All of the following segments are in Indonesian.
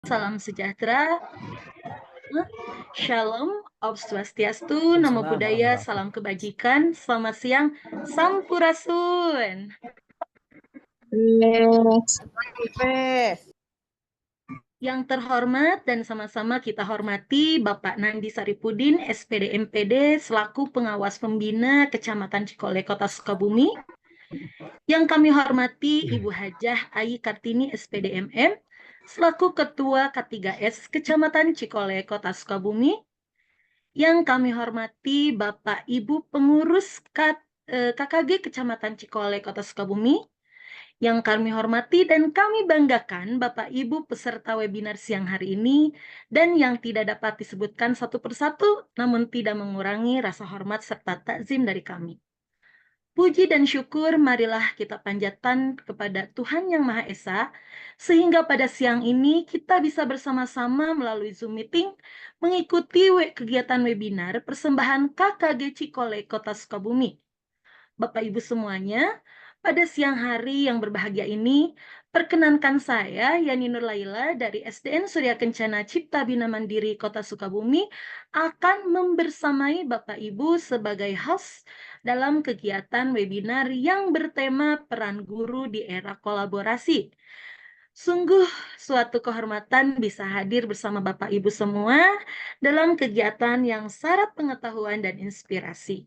salam sejahtera, Shalom, Om Swastiastu, Namo Buddhaya, salam kebajikan, selamat siang, Sampurasun. Yang terhormat dan sama-sama kita hormati Bapak Nandi Saripudin, SPD MPD, selaku pengawas pembina Kecamatan Cikole, Kota Sukabumi. Yang kami hormati Ibu Hajah Ai Kartini, SPD MM, selaku Ketua K3S Kecamatan Cikole, Kota Sukabumi. Yang kami hormati Bapak Ibu Pengurus KKG Kecamatan Cikole, Kota Sukabumi. Yang kami hormati dan kami banggakan Bapak Ibu peserta webinar siang hari ini, dan yang tidak dapat disebutkan satu persatu, namun tidak mengurangi rasa hormat serta takzim dari kami. Puji dan syukur marilah kita panjatkan kepada Tuhan Yang Maha Esa, sehingga pada siang ini kita bisa bersama-sama melalui Zoom Meeting mengikuti kegiatan webinar persembahan KKG Cikole, Kota Sukabumi. Bapak Ibu semuanya, pada siang hari yang berbahagia ini, perkenankan saya, Yani Nur Laila dari SDN Surya Kencana Cipta Bina Mandiri Kota Sukabumi, akan membersamai Bapak Ibu sebagai host dalam kegiatan webinar yang bertema peran guru di era kolaborasi. Sungguh suatu kehormatan bisa hadir bersama Bapak Ibu semua dalam kegiatan yang syarat pengetahuan dan inspirasi.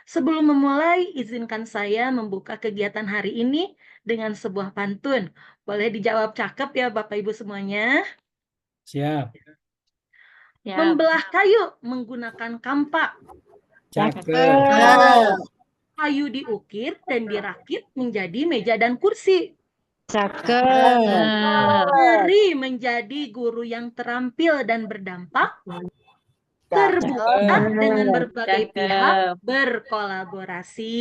Sebelum memulai, izinkan saya membuka kegiatan hari ini dengan sebuah pantun. Boleh dijawab cakep ya Bapak Ibu semuanya? Siap. Membelah kayu menggunakan kampak. Cakep. Kayu diukir dan dirakit menjadi meja dan kursi. Cakep. Mari menjadi guru yang terampil dan berdampak, terbuka dengan berbagai pihak berkolaborasi.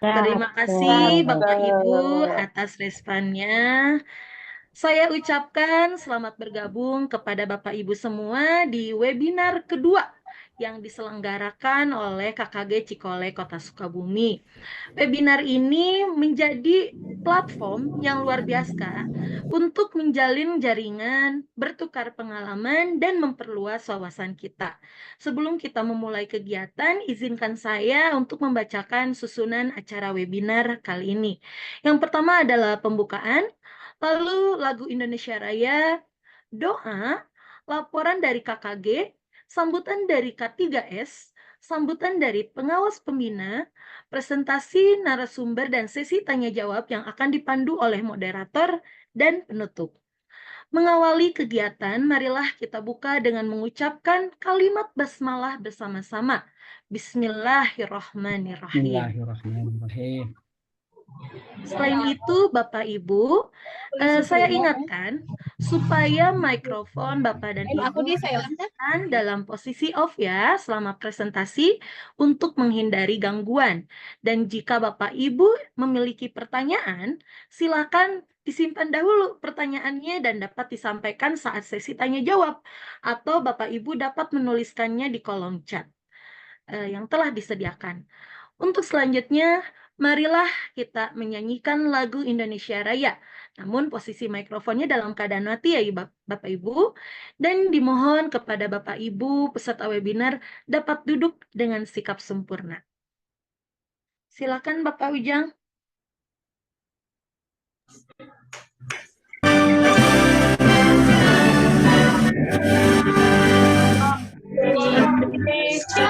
Terima kasih Bapak Ibu atas responnya. Saya ucapkan selamat bergabung kepada Bapak Ibu semua di webinar kedua yang diselenggarakan oleh KKG Cikole Kota Sukabumi. Webinar ini menjadi platform yang luar biasa untuk menjalin jaringan, bertukar pengalaman, dan memperluas wawasan kita. Sebelum kita memulai kegiatan, izinkan saya untuk membacakan susunan acara webinar kali ini. Yang pertama adalah pembukaan, lalu lagu Indonesia Raya, doa, laporan dari KKG, sambutan dari K3S, sambutan dari pengawas pembina, presentasi narasumber dan sesi tanya jawab yang akan dipandu oleh moderator dan penutup. Mengawali kegiatan, marilah kita buka dengan mengucapkan kalimat basmalah bersama-sama. Bismillahirrahmanirrahim. Bismillahirrahmanirrahim. Selain itu, Bapak Ibu, saya ingatkan supaya mikrofon Bapak dan Ibu dipastikan dalam posisi off ya selama presentasi untuk menghindari gangguan. Dan jika Bapak Ibu memiliki pertanyaan, silakan disimpan dahulu pertanyaannya dan dapat disampaikan saat sesi tanya jawab, atau Bapak Ibu dapat menuliskannya di kolom chat yang telah disediakan. Untuk selanjutnya, marilah kita menyanyikan lagu Indonesia Raya. Namun posisi mikrofonnya dalam keadaan mati ya Bapak Ibu. Dan dimohon kepada Bapak Ibu peserta webinar dapat duduk dengan sikap sempurna. Silakan Bapak Ujang. Indonesia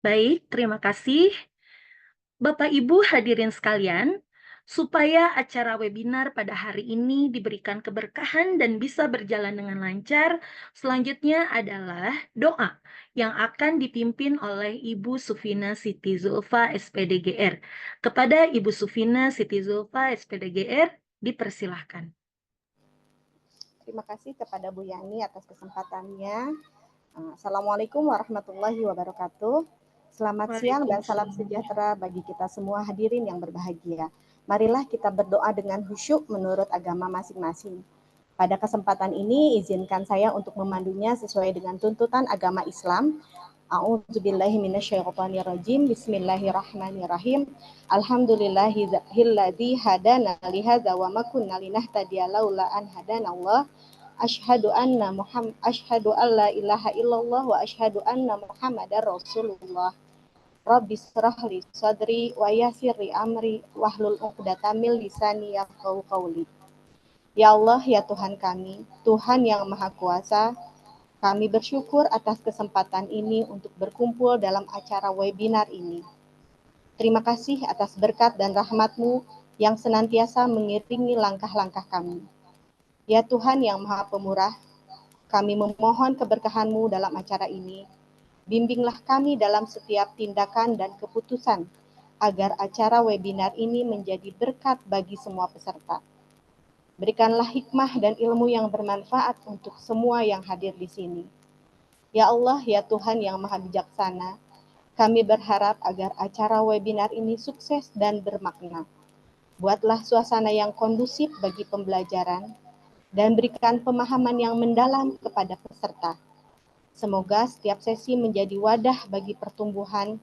Baik, terima kasih. Bapak Ibu hadirin sekalian, supaya acara webinar pada hari ini diberikan keberkahan dan bisa berjalan dengan lancar, selanjutnya adalah doa yang akan dipimpin oleh Ibu Sufina Siti Zulfa SPDGR. Kepada Ibu Sufina Siti Zulfa SPDGR, dipersilahkan. Terima kasih kepada Bu Yani atas kesempatannya. Assalamualaikum warahmatullahi wabarakatuh. Selamat siang dan salam sejahtera bagi kita semua hadirin yang berbahagia. Marilah kita berdoa dengan khusyuk menurut agama masing-masing. Pada kesempatan ini, izinkan saya untuk memandunya sesuai dengan tuntutan agama Islam. A'udzubillahi minasyaitonirrajim. Bismillahirrahmanirrahim. Alhamdulillahilladzi hadana lihadza wa ma kunna linahtadiya laula an hadanallah. Asyhadu an la ilaha illallah wa asyhadu anna Muhammadar Rasulullah. Rabbi shrah li sadri wa yassir li amri wahlul 'uqdatam min lisani yafqahu qawli. Ya Allah, ya Tuhan kami, Tuhan yang Maha Kuasa, kami bersyukur atas kesempatan ini untuk berkumpul dalam acara webinar ini. Terima kasih atas berkat dan rahmat-Mu yang senantiasa mengiringi langkah-langkah kami. Ya Tuhan yang Maha Pemurah, kami memohon keberkahan-Mu dalam acara ini. Bimbinglah kami dalam setiap tindakan dan keputusan, agar acara webinar ini menjadi berkat bagi semua peserta. Berikanlah hikmah dan ilmu yang bermanfaat untuk semua yang hadir di sini. Ya Allah, ya Tuhan yang Maha Bijaksana, kami berharap agar acara webinar ini sukses dan bermakna. Buatlah suasana yang kondusif bagi pembelajaran, dan berikan pemahaman yang mendalam kepada peserta. Semoga setiap sesi menjadi wadah bagi pertumbuhan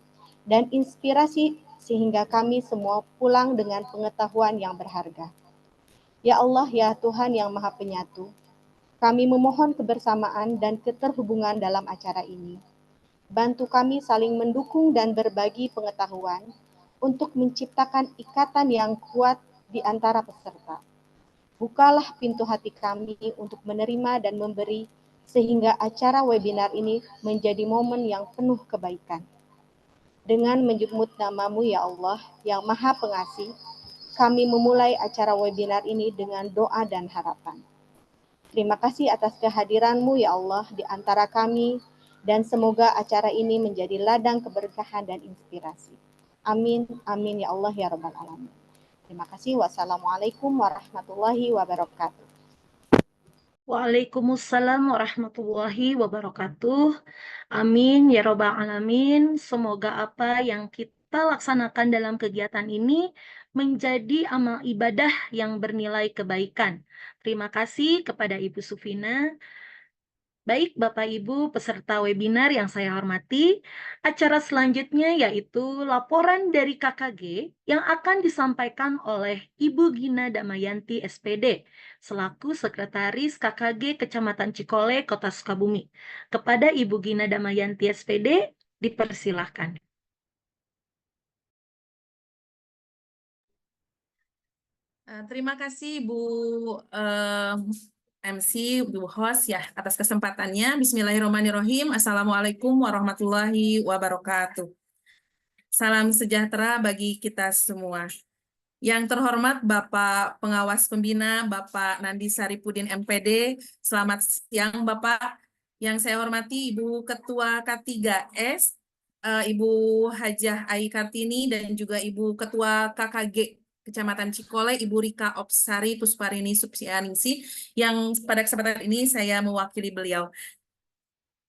dan inspirasi sehingga kami semua pulang dengan pengetahuan yang berharga. Ya Allah, ya Tuhan yang Maha Penyatu, kami memohon kebersamaan dan keterhubungan dalam acara ini. Bantu kami saling mendukung dan berbagi pengetahuan untuk menciptakan ikatan yang kuat di antara peserta. Bukalah pintu hati kami untuk menerima dan memberi, sehingga acara webinar ini menjadi momen yang penuh kebaikan. Dengan menyebut nama-Mu ya Allah, yang Maha Pengasih, kami memulai acara webinar ini dengan doa dan harapan. Terima kasih atas kehadiran-Mu ya Allah di antara kami, dan semoga acara ini menjadi ladang keberkahan dan inspirasi. Amin, amin ya Allah ya Rabbal Alamin. Terima kasih. Wassalamualaikum warahmatullahi wabarakatuh. Waalaikumsalam warahmatullahi wabarakatuh. Amin ya Rabbal Alamin. Semoga apa yang kita laksanakan dalam kegiatan ini menjadi amal ibadah yang bernilai kebaikan. Terima kasih kepada Ibu Sufina. Baik, Bapak Ibu peserta webinar yang saya hormati, acara selanjutnya yaitu laporan dari KKG yang akan disampaikan oleh Ibu Gina Damayanti SPD, selaku Sekretaris KKG Kecamatan Cikole, Kota Sukabumi. Kepada Ibu Gina Damayanti SPD, dipersilahkan. Terima kasih Bu MC, Bu Host ya atas kesempatannya. Bismillahirrahmanirrahim. Assalamualaikum warahmatullahi wabarakatuh. Salam sejahtera bagi kita semua. Yang terhormat Bapak Pengawas Pembina, Bapak Nandi Saripudin MPD. Selamat siang Bapak. Yang saya hormati Ibu Ketua K3S, Ibu Hajah Ai Kartini, dan juga Ibu Ketua KKG Kecamatan Cikole, Ibu Rika Opsari Pusparini Subsianingsi, yang pada kesempatan ini saya mewakili beliau.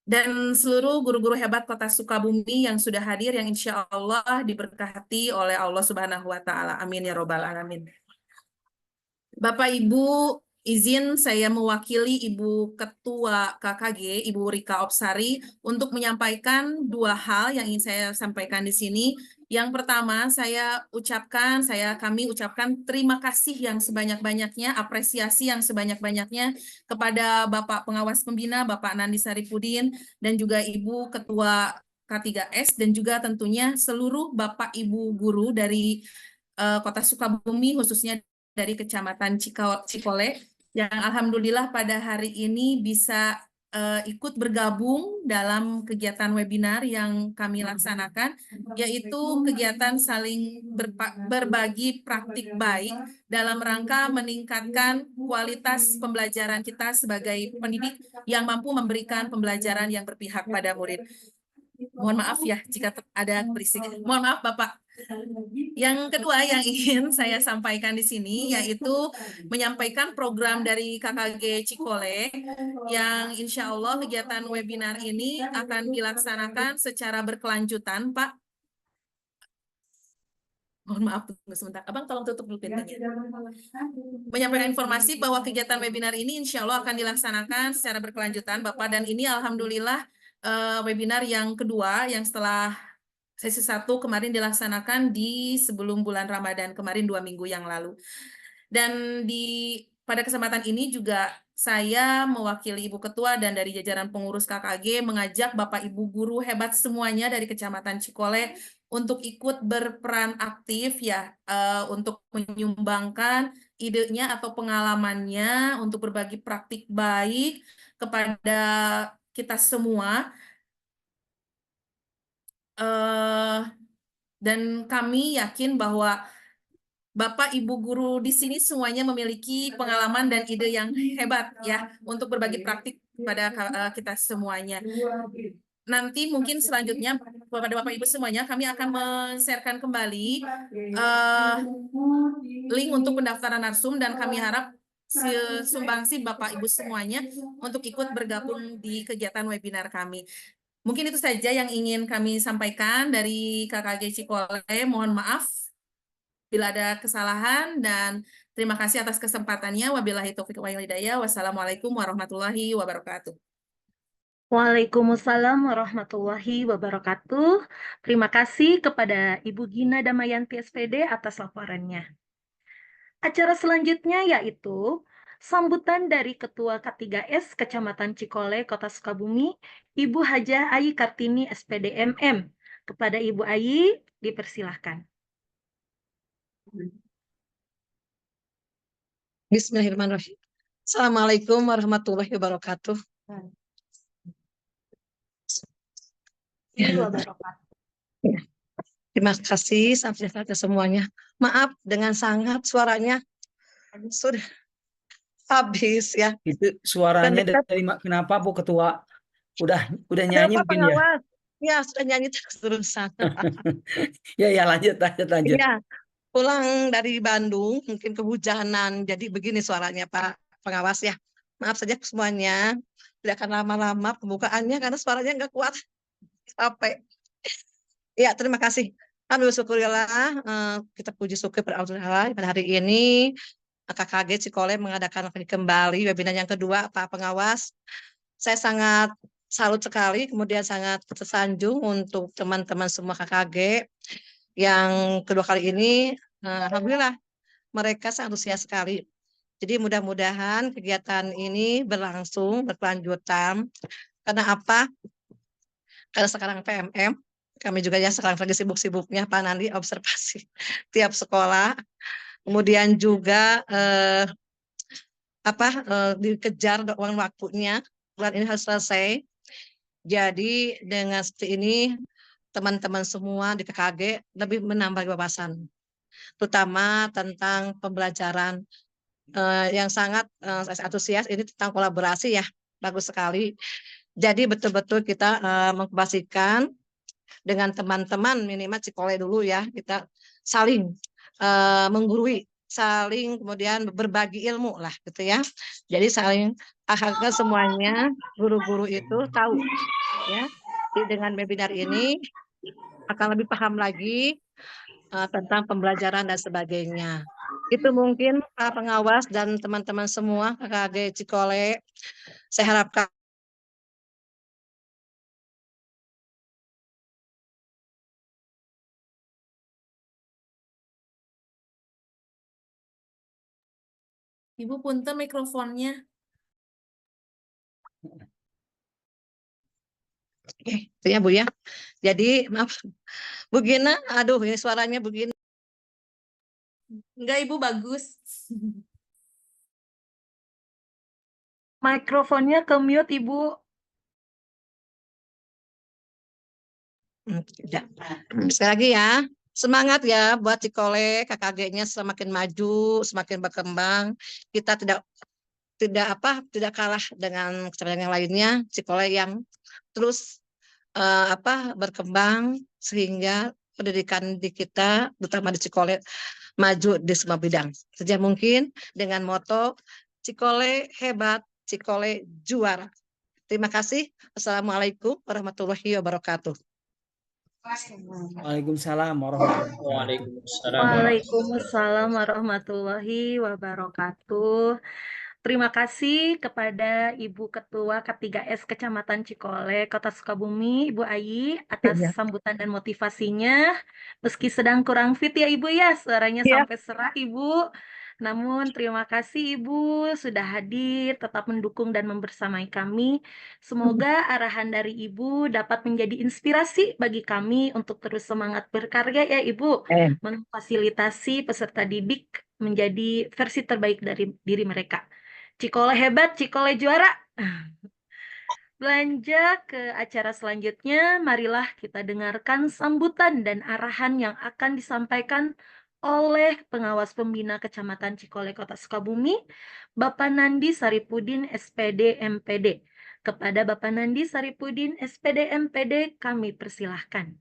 Dan seluruh guru-guru hebat Kota Sukabumi yang sudah hadir, yang insya Allah diberkati oleh Allah Subhanahu wa Ta'ala. Amin ya Robbal Alamin. Bapak Ibu, izin saya mewakili Ibu Ketua KKG, Ibu Rika Opsari, untuk menyampaikan dua hal yang ingin saya sampaikan di sini. Yang pertama, kami ucapkan terima kasih yang sebanyak-banyaknya, apresiasi yang sebanyak-banyaknya kepada Bapak Pengawas Pembina, Bapak Nandi Saripudin, dan juga Ibu Ketua K3S, dan juga tentunya seluruh Bapak Ibu guru dari Kota Sukabumi, khususnya dari Kecamatan Cikole, yang alhamdulillah pada hari ini bisa ikut bergabung dalam kegiatan webinar yang kami laksanakan, yaitu kegiatan saling berbagi praktik baik dalam rangka meningkatkan kualitas pembelajaran kita sebagai pendidik yang mampu memberikan pembelajaran yang berpihak pada murid. Mohon maaf ya jika ada berisik. Mohon maaf Bapak. Yang kedua yang ingin saya sampaikan di sini yaitu menyampaikan program dari KKG Cikole yang insya Allah kegiatan webinar ini akan dilaksanakan secara berkelanjutan, Pak. Mohon maaf, tunggu sebentar. Abang tolong tutup dulu pintunya. Menyampaikan informasi bahwa kegiatan webinar ini insya Allah akan dilaksanakan secara berkelanjutan, Bapak. Dan ini Alhamdulillah webinar yang kedua yang setelah sesi 1 kemarin dilaksanakan di sebelum bulan Ramadan kemarin 2 minggu yang lalu. Dan pada kesempatan ini juga saya mewakili Ibu Ketua dan dari jajaran pengurus KKG mengajak Bapak Ibu guru hebat semuanya dari Kecamatan Cikole untuk ikut berperan aktif ya untuk menyumbangkan idenya atau pengalamannya untuk berbagi praktik baik kepada kita semua. Dan kami yakin bahwa Bapak Ibu guru di sini semuanya memiliki pengalaman dan ide yang hebat ya untuk berbagi praktik pada kita semuanya. Nanti mungkin selanjutnya kepada Bapak Ibu semuanya kami akan men-sharekan kembali link untuk pendaftaran narsum dan kami harap sumbangsi Bapak Ibu semuanya untuk ikut bergabung di kegiatan webinar kami. Mungkin itu saja yang ingin kami sampaikan dari KKG Cikole. Mohon maaf bila ada kesalahan dan terima kasih atas kesempatannya. Wabillahi taufiq wal hidayah. Wassalamualaikum warahmatullahi wabarakatuh. Waalaikumsalam warahmatullahi wabarakatuh. Terima kasih kepada Ibu Gina Damayanti SPD atas laporannya. Acara selanjutnya yaitu sambutan dari Ketua K3S Kecamatan Cikole, Kota Sukabumi, Ibu Hajah Ayi Kartini SPD MM. Kepada Ibu Ayi, dipersilahkan. Bismillahirrahmanirrahim. Assalamualaikum warahmatullahi wabarakatuh. Terima kasih sampai semuanya. Maaf dengan sangat suaranya sudah habis ya. Itu suaranya dari kenapa Bu Ketua? Udah nyanyi mungkin ya? Ya sudah nyanyi terus-terusan. Ya lanjut. Ya, pulang dari Bandung mungkin kehujanan jadi begini suaranya Pak Pengawas ya. Maaf saja semuanya. Tidak akan lama-lama pembukaannya karena suaranya nggak kuat. Capek. Ya, terima kasih. Alhamdulillah syukurillah kita puji syukur pada hari ini KKG Cikole mengadakan kembali webinar yang kedua Pak Pengawas. Saya sangat salut sekali, kemudian sangat tersanjung untuk teman-teman semua KKG yang kedua kali ini. Alhamdulillah mereka sangat antusias sekali. Jadi mudah-mudahan kegiatan ini berlangsung berkelanjutan. Karena apa? Karena sekarang PMM, kami juga ya sekarang lagi sibuk-sibuknya Pak Nandi observasi tiap sekolah. Kemudian juga dikejar uang waktunya, bulan ini harus selesai. Jadi dengan seperti ini teman-teman semua di KKG lebih menambah wawasan, terutama tentang pembelajaran yang sangat antusias ini tentang kolaborasi ya, bagus sekali. Jadi betul-betul kita mengkolaborasikan dengan teman-teman minimal Cikole dulu ya, kita saling menggurui, saling kemudian berbagi ilmu lah gitu ya. Jadi saling agar semuanya guru-guru itu tahu ya. Jadi dengan webinar ini akan lebih paham lagi tentang pembelajaran dan sebagainya. Itu mungkin Pak Pengawas dan teman-teman semua KKG Cikole. Saya harapkan Ibu punten mikrofonnya. itu ya Bu ya. Jadi maaf Bu Gina, aduh ini suaranya Bu Gina. Enggak Ibu, bagus. Mikrofonnya ke mute Ibu. Ya. Sekali lagi ya, semangat ya buat Cikole, KKG-nya semakin maju, semakin berkembang. Kita tidak kalah dengan kecamatan yang lainnya. Cikole yang terus berkembang sehingga pendidikan di kita, terutama di Cikole, maju di semua bidang. Sejak mungkin dengan moto Cikole hebat, Cikole juara. Terima kasih. Assalamualaikum warahmatullahi wabarakatuh. Waalaikumsalam warahmatullahi wabarakatuh. Waalaikumsalam Waalaikumsalam warahmatullahi wabarakatuh. Terima kasih kepada Ibu Ketua K3S Kecamatan Cikole, Kota Sukabumi, Ibu Ayi, atas Iya. sambutan dan motivasinya. Meski sedang kurang fit ya Ibu ya, suaranya Iya. sampai serak Ibu. Namun terima kasih Ibu sudah hadir, tetap mendukung dan membersamai kami. Semoga arahan dari Ibu dapat menjadi inspirasi bagi kami untuk terus semangat berkarya ya Ibu, memfasilitasi peserta didik menjadi versi terbaik dari diri mereka. Cikole hebat, Cikole juara. Belanja ke acara selanjutnya, marilah kita dengarkan sambutan dan arahan yang akan disampaikan oleh pengawas pembina Kecamatan Cikole Kota Sukabumi, Bapak Nandi Saripudin SPD MPD. Kepada Bapak Nandi Saripudin SPD MPD kami persilahkan.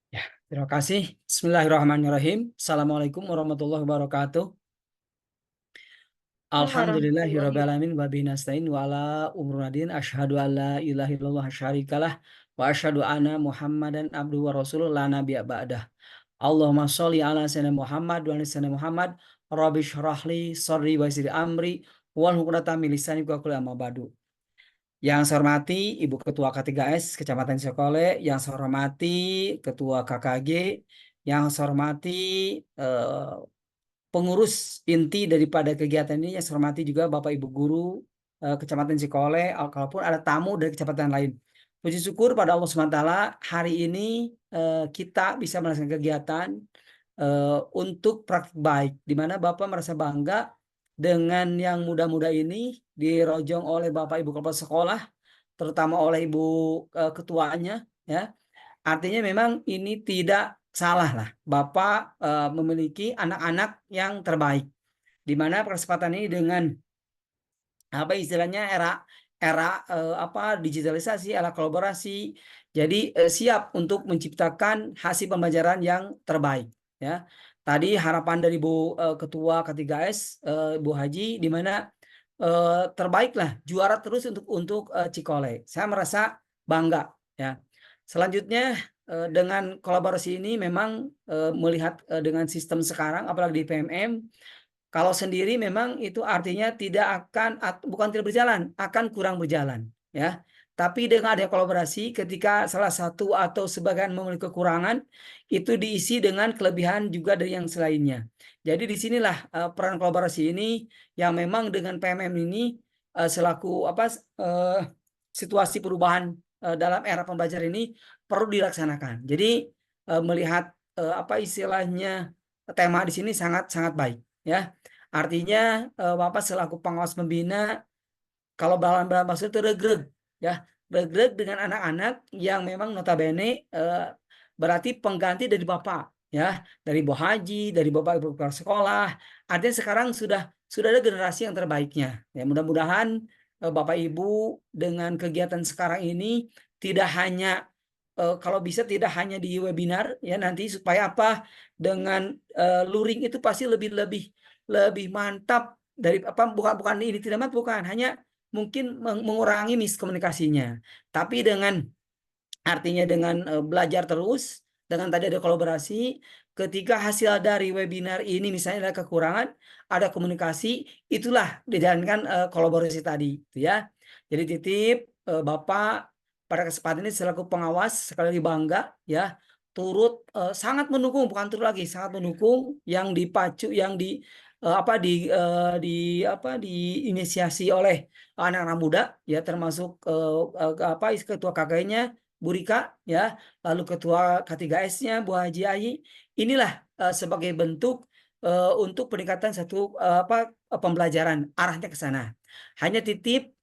Ya, terima kasih. Bismillahirrahmanirrahim. Assalamualaikum warahmatullahi wabarakatuh. Alhamdulillahirrabbilalamin wa bihi nasta'in wa ala umurina din asyhadu an la ilaha illallah syarikalah wa asyhadu anna Muhammadan abduhu wa rasuluh la nabiyya ba'dah. Allahumma sholli ala sayyidina Muhammad wa ala sayyidina Muhammad rabbi shrah li sadri wa yassir amri wal 'uqdatam min lisani yafqahu amma ba'du. Yang saya hormati Ibu Ketua K3S Kecamatan Cikole, yang saya hormati Ketua KKG, yang saya hormati pengurus inti daripada kegiatan ini, yang saya hormati juga Bapak Ibu Guru Kecamatan Cikole, kalaupun ada tamu dari kecamatan lain. Puji syukur pada Allah SWT, hari ini kita bisa melaksanakan kegiatan untuk praktik baik, di mana Bapak merasa bangga dengan yang muda-muda ini dirojong oleh Bapak Ibu Kepala Sekolah, terutama oleh Ibu Ketuanya, ya. Artinya memang ini tidak salah lah, Bapak memiliki anak-anak yang terbaik, di mana kesempatan ini dengan apa istilahnya era digitalisasi, era kolaborasi, jadi siap untuk menciptakan hasil pembelajaran yang terbaik, ya. Tadi harapan dari Bu Ketua K3S Bu Haji, di mana terbaiklah, juara terus untuk Cikole. Saya merasa bangga, ya. Selanjutnya dengan kolaborasi ini memang melihat dengan sistem sekarang, apalagi di PMM, kalau sendiri memang itu artinya bukan tidak berjalan, akan kurang berjalan, ya. Tapi dengan ada kolaborasi, ketika salah satu atau sebagian memiliki kekurangan, itu diisi dengan kelebihan juga dari yang selainnya. Jadi disinilah peran kolaborasi ini yang memang dengan PMM ini selaku situasi perubahan dalam era pembelajaran ini perlu dilaksanakan. Jadi melihat istilahnya tema di sini sangat baik, ya. Artinya Bapak selaku pengawas pembina, kalau dalam bahasa itu regreg, ya, regreg dengan anak-anak yang memang notabene berarti pengganti dari Bapak, ya, dari Bu Haji, dari Bapak Ibu Kepala Sekolah. Artinya sekarang sudah ada generasi yang terbaiknya. Ya, mudah-mudahan Bapak Ibu dengan kegiatan sekarang ini tidak hanya kalau bisa tidak hanya di webinar, ya, nanti supaya apa, dengan luring itu pasti lebih mantap dari bukan ini tidak mantap, bukan hanya mungkin mengurangi miskomunikasinya, tapi artinya dengan belajar terus, dengan tadi ada kolaborasi, ketika hasil dari webinar ini misalnya ada kekurangan, ada komunikasi, itulah dijalankan kolaborasi tadi, ya. Jadi titip Bapak pada kesempatan ini selaku pengawas sekali lagi bangga, ya, turut sangat mendukung, bukan turut lagi, sangat mendukung yang dipacu, yang diinisiasi oleh anak-anak muda, ya, termasuk ketua KKI-nya Bu Rika, ya, lalu ketua K3S-nya Bu Haji Ayi. Inilah sebagai bentuk untuk peningkatan satu pembelajaran, arahnya ke sana. Hanya titip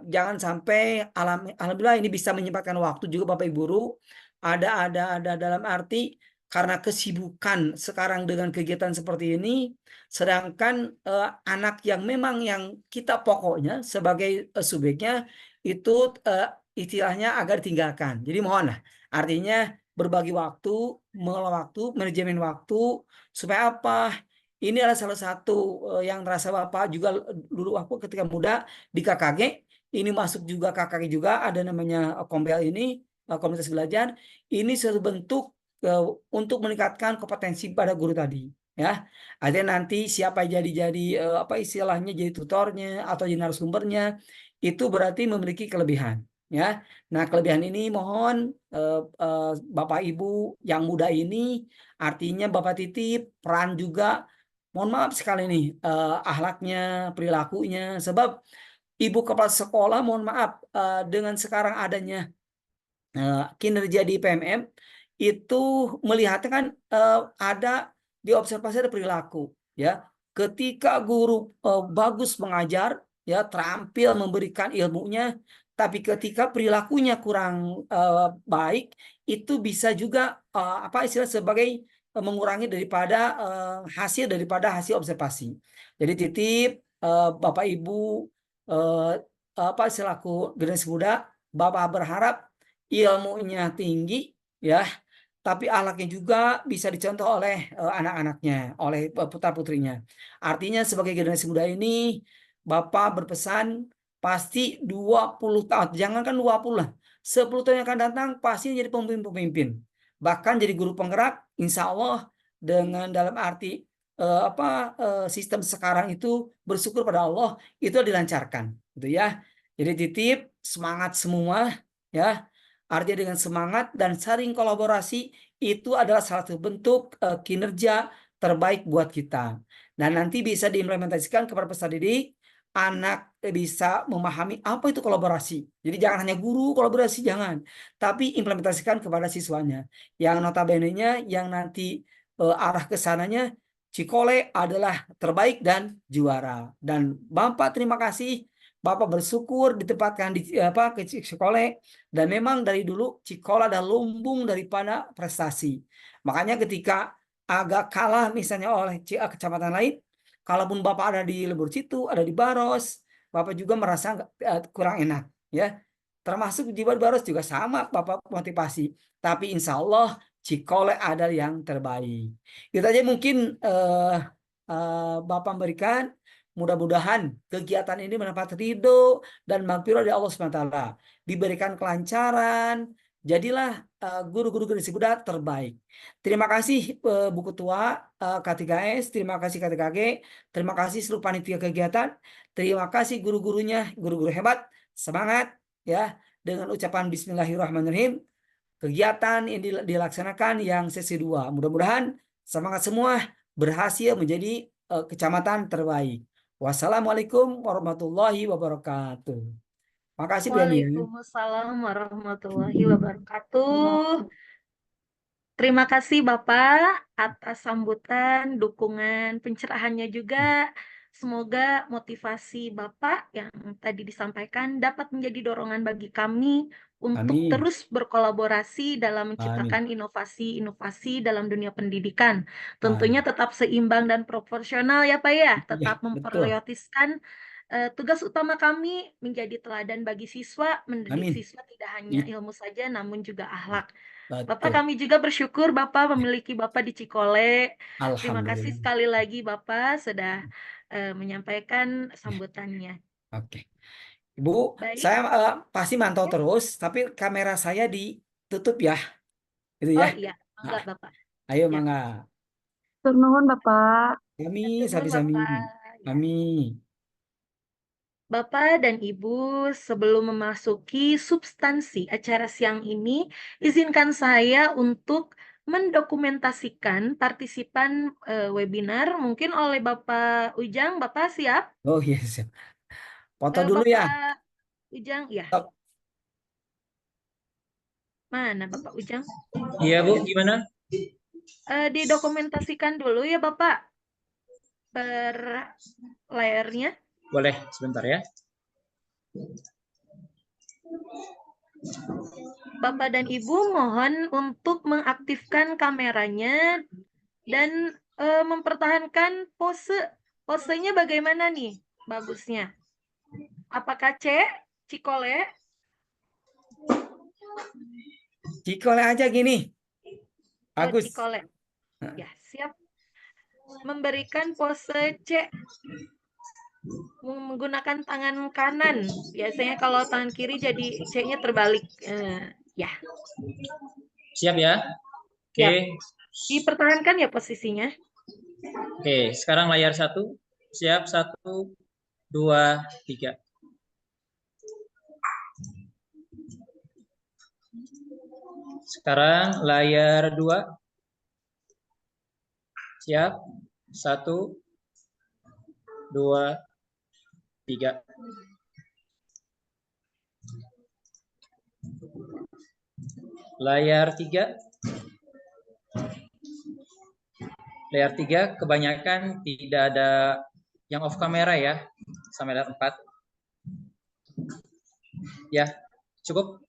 jangan sampai alhamdulillah ini bisa menyempatkan waktu juga Bapak Ibu Guru ada dalam arti karena kesibukan sekarang dengan kegiatan seperti ini, sedangkan anak yang memang yang kita pokoknya sebagai subjeknya itu istilahnya agak ditinggalkan. Jadi mohonlah, artinya berbagi waktu, mengelola waktu, manajemen waktu, supaya apa? Ini adalah salah satu yang rasa Bapak juga dulu aku ketika muda di KKG, ini masuk juga KKG juga ada namanya Kombel ini, komunitas belajar. Ini suatu bentuk untuk meningkatkan kompetensi pada guru tadi, ya. Ada nanti siapa jadi apa istilahnya jadi tutornya atau jadi narasumbernya itu berarti memiliki kelebihan, ya. Nah, kelebihan ini mohon Bapak Ibu yang muda ini artinya Bapak titip peran juga, mohon maaf sekali nih akhlaknya, perilakunya, sebab Ibu kepala sekolah mohon maaf dengan sekarang adanya kinerja di PMM itu melihatnya kan ada di observasi ada perilaku, ya. Ketika guru bagus mengajar, ya, terampil memberikan ilmunya, tapi ketika perilakunya kurang baik, itu bisa juga apa istilah sebagai mengurangi daripada hasil observasi. Jadi titip Bapak Ibu apa selaku generasi muda, Bapak berharap ilmunya tinggi, ya, tapi akhlaknya juga bisa dicontoh oleh anak-anaknya, oleh putra-putrinya. Artinya sebagai generasi muda ini, Bapak berpesan pasti 20 tahun, jangankan 20 lah, 10 tahun yang akan datang pasti jadi pemimpin-pemimpin. Bahkan jadi guru penggerak, insya Allah dengan dalam arti sistem sekarang itu bersyukur pada Allah itu dilancarkan, gitu ya. Jadi titip semangat semua, ya. Artinya dengan semangat dan saling kolaborasi itu adalah salah satu bentuk kinerja terbaik buat kita. Dan nanti bisa diimplementasikan kepada peserta didik, anak bisa memahami apa itu kolaborasi. Jadi jangan hanya guru kolaborasi, jangan. Tapi implementasikan kepada siswanya. Yang notabene-nya yang nanti arah ke sananya, Cikole adalah terbaik dan juara. Dan Bapak terima kasih. Bapak bersyukur ditempatkan di ke Cikole, dan memang dari dulu Cikole ada lumbung daripada prestasi. Makanya ketika agak kalah misalnya oleh kecamatan lain, kalaupun Bapak ada di Lebur Situ, ada di Baros, Bapak juga merasa kurang enak, ya. Termasuk di Baros juga sama Bapak motivasi. Tapi insya Allah Cikole adalah yang terbaik. Itu aja mungkin Bapak berikan. Mudah-mudahan kegiatan ini mendapat ridho dan maghfirah dari Allah SWT. Diberikan kelancaran, jadilah guru-guru generasi muda terbaik. Terima kasih Bu Ketua K3S, terima kasih K3KG, terima kasih seluruh panitia kegiatan, terima kasih guru-gurunya, guru-guru hebat, semangat, ya. Dengan ucapan Bismillahirrahmanirrahim, kegiatan ini dilaksanakan yang sesi 2. Mudah-mudahan semangat semua berhasil menjadi kecamatan terbaik. Wassalamualaikum warahmatullahi wabarakatuh. Makasih Bu Yani. Waalaikumsalam warahmatullahi wabarakatuh. Terima kasih Bapak atas sambutan, dukungan, pencerahannya juga. Semoga motivasi Bapak yang tadi disampaikan dapat menjadi dorongan bagi kami untuk Amin. terus berkolaborasi dalam Amin. menciptakan inovasi-inovasi dalam dunia pendidikan. Tentunya Amin. tetap seimbang dan proporsional ya Pak ya, Ya, tetap betul. memprioritaskan tugas utama kami menjadi teladan bagi siswa, mendidik Amin. siswa tidak hanya ilmu saja namun juga akhlak. Bapak, Betul. kami juga bersyukur Bapak memiliki Bapak di Cikole. Terima kasih Alhamdulillah. sekali lagi Bapak sudah menyampaikan sambutannya. Oke. Ibu, Baik. saya pasti mantau Ya. terus, tapi kamera saya ditutup ya. Gitu Oh ya. iya, enggak Bapak. Ayo Ya. mangga. Turnuhun Bapak. Kami Turun, sami-sami. Bapak. Ya. Kami. Bapak dan Ibu, sebelum memasuki substansi acara siang ini, izinkan saya untuk mendokumentasikan partisipan webinar mungkin oleh Bapak Ujang. Bapak siap? Oh iya, siap. Foto dulu ya. Bapak Ujang, ya. Stop. Mana Bapak Ujang? Iya Bu, gimana? Didokumentasikan dulu ya Bapak per layarnya. Boleh, sebentar ya. Bapak dan Ibu mohon untuk mengaktifkan kameranya dan mempertahankan pose. Posenya bagaimana nih? Bagusnya. Apakah Cikole? Cikole aja gini. Oh, Bagus. Cikole. Nah, Ya, siap. Memberikan pose C menggunakan tangan kanan. Biasanya kalau tangan kiri jadi C-nya terbalik. Ya, Siap ya? siap. Oke. Dipertahankan ya posisinya. Oke, sekarang layar 1. Siap, 1, 2, 3. Sekarang layar 2. Siap, 1, 2, 3. Layar 3. Layar 3 kebanyakan tidak ada yang off kamera ya. Sampai layar 4. Ya, cukup.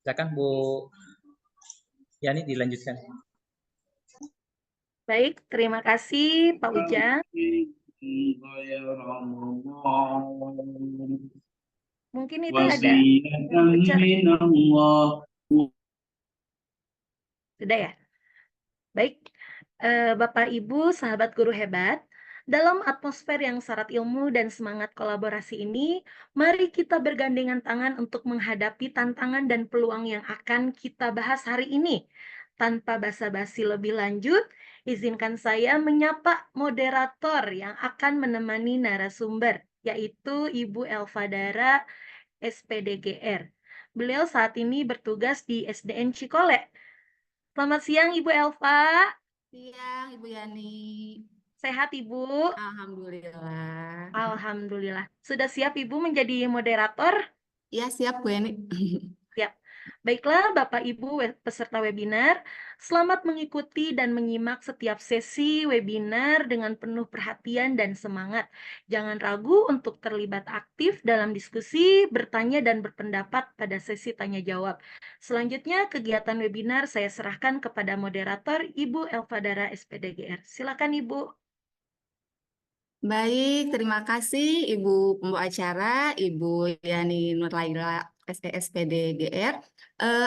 Silakan Bu Yani dilanjutkan. Baik, terima kasih Pak Ujang. Mungkin itu ada yang pecah. Sudah ya? Baik, Bapak Ibu, sahabat guru hebat, dalam atmosfer yang syarat ilmu dan semangat kolaborasi ini, mari kita bergandengan tangan untuk menghadapi tantangan dan peluang yang akan kita bahas hari ini. Tanpa basa-basi lebih lanjut, izinkan saya menyapa moderator yang akan menemani narasumber, yaitu Ibu Elfadara, SPDGR. Beliau saat ini bertugas di SDN Cikole. Selamat siang Ibu Elva. Siang, Ibu Yani. Sehat Ibu? Alhamdulillah. Alhamdulillah. Sudah siap Ibu menjadi moderator? Ya, siap, Bu Yani. Siap. Baiklah Bapak Ibu peserta webinar, selamat mengikuti dan menyimak setiap sesi webinar dengan penuh perhatian dan semangat. Jangan ragu untuk terlibat aktif dalam diskusi, bertanya dan berpendapat pada sesi tanya jawab. Selanjutnya kegiatan webinar saya serahkan kepada moderator Ibu Elfadara SPDGR. Silakan Ibu. Baik, terima kasih Ibu pembawa acara, Ibu Yani Nurlaila SPDGR,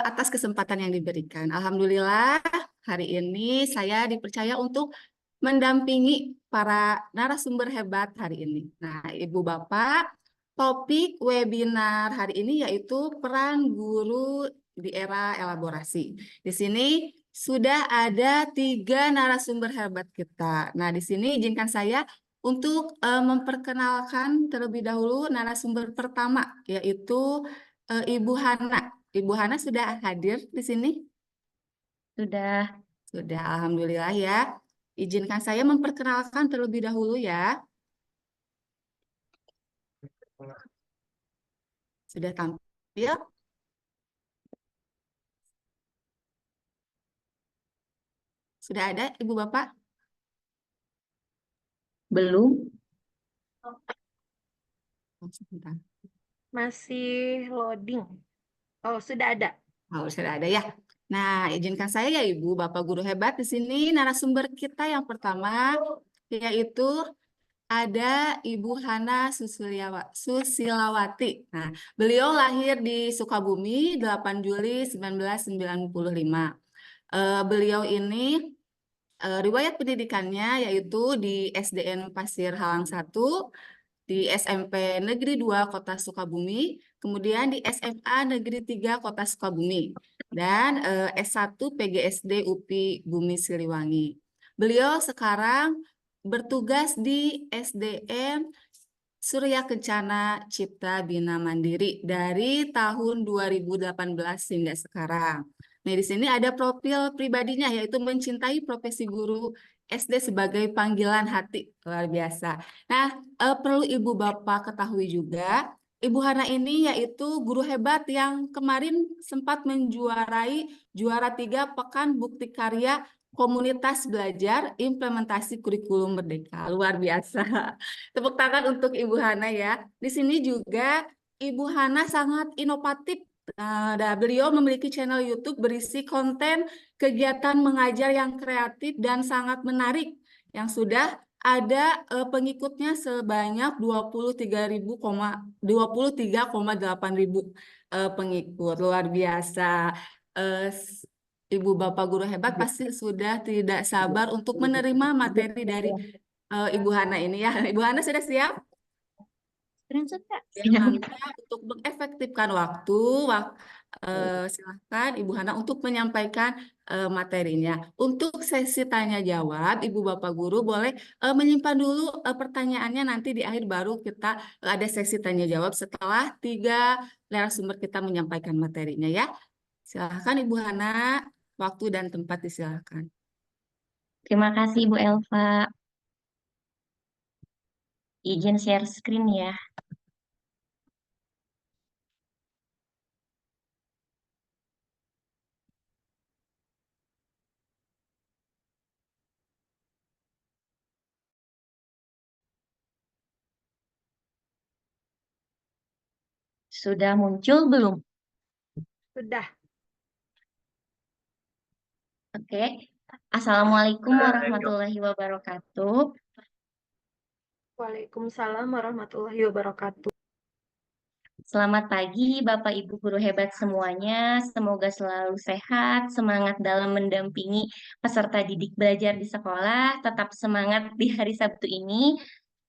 atas kesempatan yang diberikan. Alhamdulillah, hari ini saya dipercaya untuk mendampingi para narasumber hebat hari ini. Nah, Ibu Bapak, topik webinar hari ini yaitu peran guru di era elaborasi. Di sini sudah ada 3 narasumber hebat kita. Nah, di sini izinkan saya untuk memperkenalkan terlebih dahulu narasumber pertama, yaitu Ibu Hana. Ibu Hana sudah hadir di sini? Sudah, alhamdulillah ya. Izinkan saya memperkenalkan terlebih dahulu ya. Sudah tampil? Sudah ada Ibu Bapak? Belum. Sebentar. Masih loading. Oh, sudah ada. Oh, sudah ada ya. Nah, izinkan saya ya Ibu, Bapak guru hebat di sini narasumber kita yang pertama yaitu ada Ibu Hana Susilawati. Nah, beliau lahir di Sukabumi 8 Juli 1995. Beliau ini riwayat pendidikannya yaitu di SDN Pasir Halang 1, di SMP Negeri 2 Kota Sukabumi, kemudian di SMA Negeri 3 Kota Sukabumi, dan S1 PGSD UPI Bumi Siliwangi. Beliau sekarang bertugas di SDN Surya Kencana Cipta Bina Mandiri dari tahun 2018 hingga sekarang. Nah, di sini ada profil pribadinya yaitu mencintai profesi guru SD sebagai panggilan hati. Luar biasa. Nah, perlu Ibu Bapak ketahui juga, Ibu Hana ini yaitu guru hebat yang kemarin sempat menjuarai juara 3 Pekan Bukti Karya Komunitas Belajar Implementasi Kurikulum Merdeka. Luar biasa. Tepuk tangan untuk Ibu Hana ya. Di sini juga Ibu Hana sangat inovatif Dan beliau memiliki channel YouTube berisi konten kegiatan mengajar yang kreatif dan sangat menarik yang sudah ada pengikutnya sebanyak 23,8 ribu pengikut. Luar biasa. Ibu Bapak guru hebat pasti sudah tidak sabar untuk menerima materi dari Ibu Hana ini ya. Ibu Hana sudah siap? Ya, maka untuk mengefektifkan waktu, silahkan Ibu Hana untuk menyampaikan materinya. Untuk sesi tanya jawab, Ibu Bapak Guru boleh menyimpan dulu pertanyaannya, nanti di akhir baru kita ada sesi tanya jawab setelah 3 narasumber kita menyampaikan materinya ya. Silahkan Ibu Hana, waktu dan tempat disilahkan. Terima kasih Bu Elva. Izin share screen ya. Sudah muncul belum? Sudah. Oke. Assalamualaikum warahmatullahi wabarakatuh. Waalaikumsalam warahmatullahi wabarakatuh. Selamat pagi Bapak Ibu guru hebat semuanya. Semoga selalu sehat, semangat dalam mendampingi peserta didik belajar di sekolah, tetap semangat di hari Sabtu ini.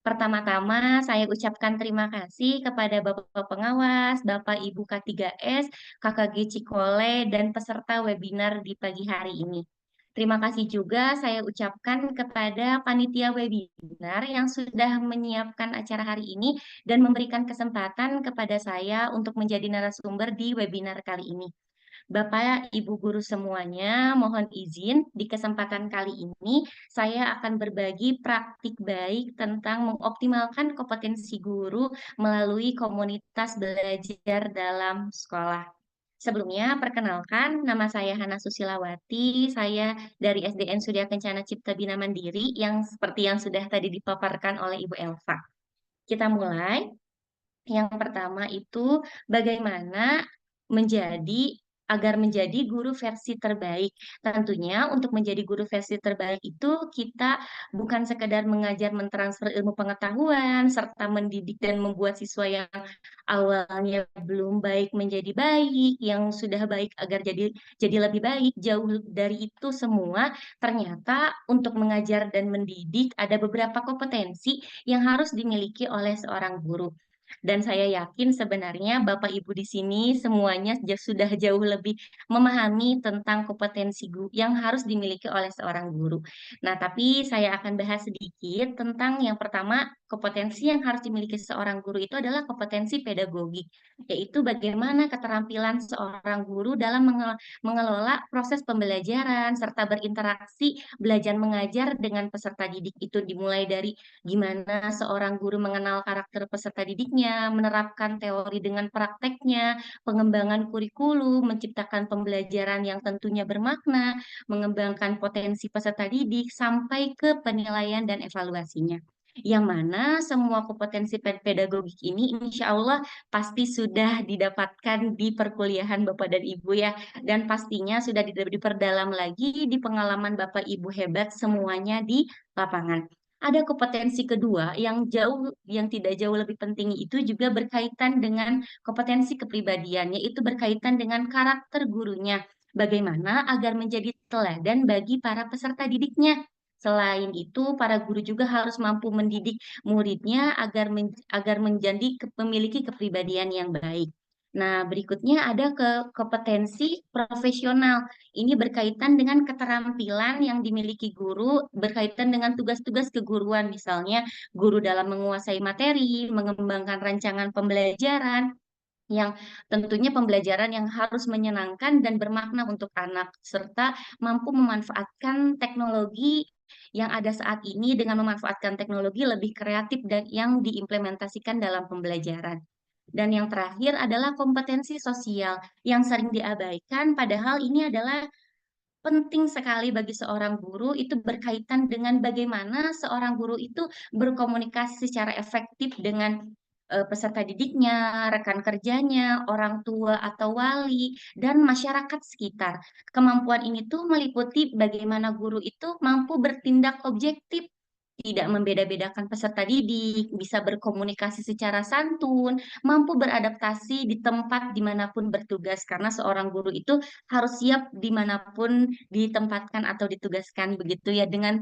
Pertama-tama saya ucapkan terima kasih kepada Bapak Pengawas, Bapak Ibu K3S, KKG Cikole, dan peserta webinar di pagi hari ini. Terima kasih juga saya ucapkan kepada panitia webinar yang sudah menyiapkan acara hari ini dan memberikan kesempatan kepada saya untuk menjadi narasumber di webinar kali ini. Bapak, Ibu guru semuanya, mohon izin di kesempatan kali ini saya akan berbagi praktik baik tentang mengoptimalkan kompetensi guru melalui komunitas belajar dalam sekolah. Sebelumnya, perkenalkan, nama saya Hana Susilawati, saya dari SDN Surya Kencana Cipta Bina Mandiri yang seperti yang sudah tadi dipaparkan oleh Ibu Elva. Kita mulai. Yang pertama itu bagaimana agar menjadi guru versi terbaik. Tentunya untuk menjadi guru versi terbaik itu kita bukan sekedar mengajar mentransfer ilmu pengetahuan serta mendidik dan membuat siswa yang awalnya belum baik menjadi baik, yang sudah baik agar jadi lebih baik. Jauh dari itu semua, ternyata untuk mengajar dan mendidik ada beberapa kompetensi yang harus dimiliki oleh seorang guru. Dan saya yakin sebenarnya Bapak Ibu di sini semuanya sudah jauh lebih memahami tentang kompetensi yang harus dimiliki oleh seorang guru. Nah, tapi saya akan bahas sedikit tentang yang pertama, kompetensi yang harus dimiliki seorang guru itu adalah kompetensi pedagogik, yaitu bagaimana keterampilan seorang guru dalam mengelola proses pembelajaran serta berinteraksi belajar mengajar dengan peserta didik. Itu dimulai dari gimana seorang guru mengenal karakter peserta didiknya, menerapkan teori dengan prakteknya, pengembangan kurikulum, menciptakan pembelajaran yang tentunya bermakna, mengembangkan potensi peserta didik, sampai ke penilaian dan evaluasinya. Yang mana semua kompetensi pedagogik ini insya Allah pasti sudah didapatkan di perkuliahan Bapak dan Ibu ya. Dan pastinya sudah diperdalam lagi di pengalaman Bapak Ibu hebat semuanya di lapangan. Ada kompetensi kedua yang tidak jauh lebih penting itu juga berkaitan dengan kompetensi kepribadian, yaitu berkaitan dengan karakter gurunya. Bagaimana agar menjadi teladan bagi para peserta didiknya. Selain itu, para guru juga harus mampu mendidik muridnya agar memiliki kepribadian yang baik. Nah, berikutnya ada kompetensi profesional. Ini berkaitan dengan keterampilan yang dimiliki guru, berkaitan dengan tugas-tugas keguruan, misalnya guru dalam menguasai materi, mengembangkan rancangan pembelajaran, yang tentunya pembelajaran yang harus menyenangkan dan bermakna untuk anak, serta mampu memanfaatkan teknologi yang ada saat ini dengan memanfaatkan teknologi lebih kreatif dan yang diimplementasikan dalam pembelajaran. Dan yang terakhir adalah kompetensi sosial yang sering diabaikan, padahal ini adalah penting sekali bagi seorang guru. Itu berkaitan dengan bagaimana seorang guru itu berkomunikasi secara efektif dengan peserta didiknya, rekan kerjanya, orang tua atau wali, dan masyarakat sekitar. Kemampuan ini tuh meliputi bagaimana guru itu mampu bertindak objektif, tidak membeda-bedakan peserta didik, bisa berkomunikasi secara santun, mampu beradaptasi di tempat dimanapun bertugas, karena seorang guru itu harus siap dimanapun ditempatkan atau ditugaskan begitu ya, dengan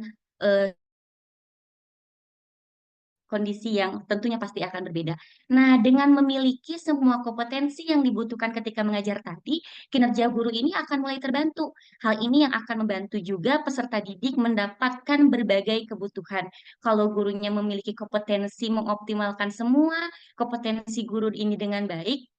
kondisi yang tentunya pasti akan berbeda. Nah, dengan memiliki semua kompetensi yang dibutuhkan ketika mengajar tadi, kinerja guru ini akan mulai terbantu. Hal ini yang akan membantu juga peserta didik mendapatkan berbagai kebutuhan. Kalau gurunya memiliki kompetensi mengoptimalkan semua kompetensi guru ini dengan baik,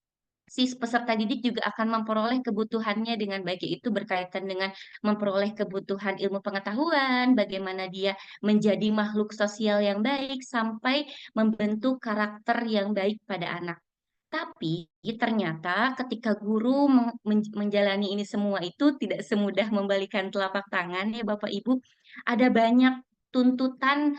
si peserta didik juga akan memperoleh kebutuhannya dengan baik, yaitu berkaitan dengan memperoleh kebutuhan ilmu pengetahuan, bagaimana dia menjadi makhluk sosial yang baik, sampai membentuk karakter yang baik pada anak. Tapi ternyata ketika guru menjalani ini semua itu tidak semudah membalikan telapak tangan ya Bapak Ibu. Ada banyak tuntutan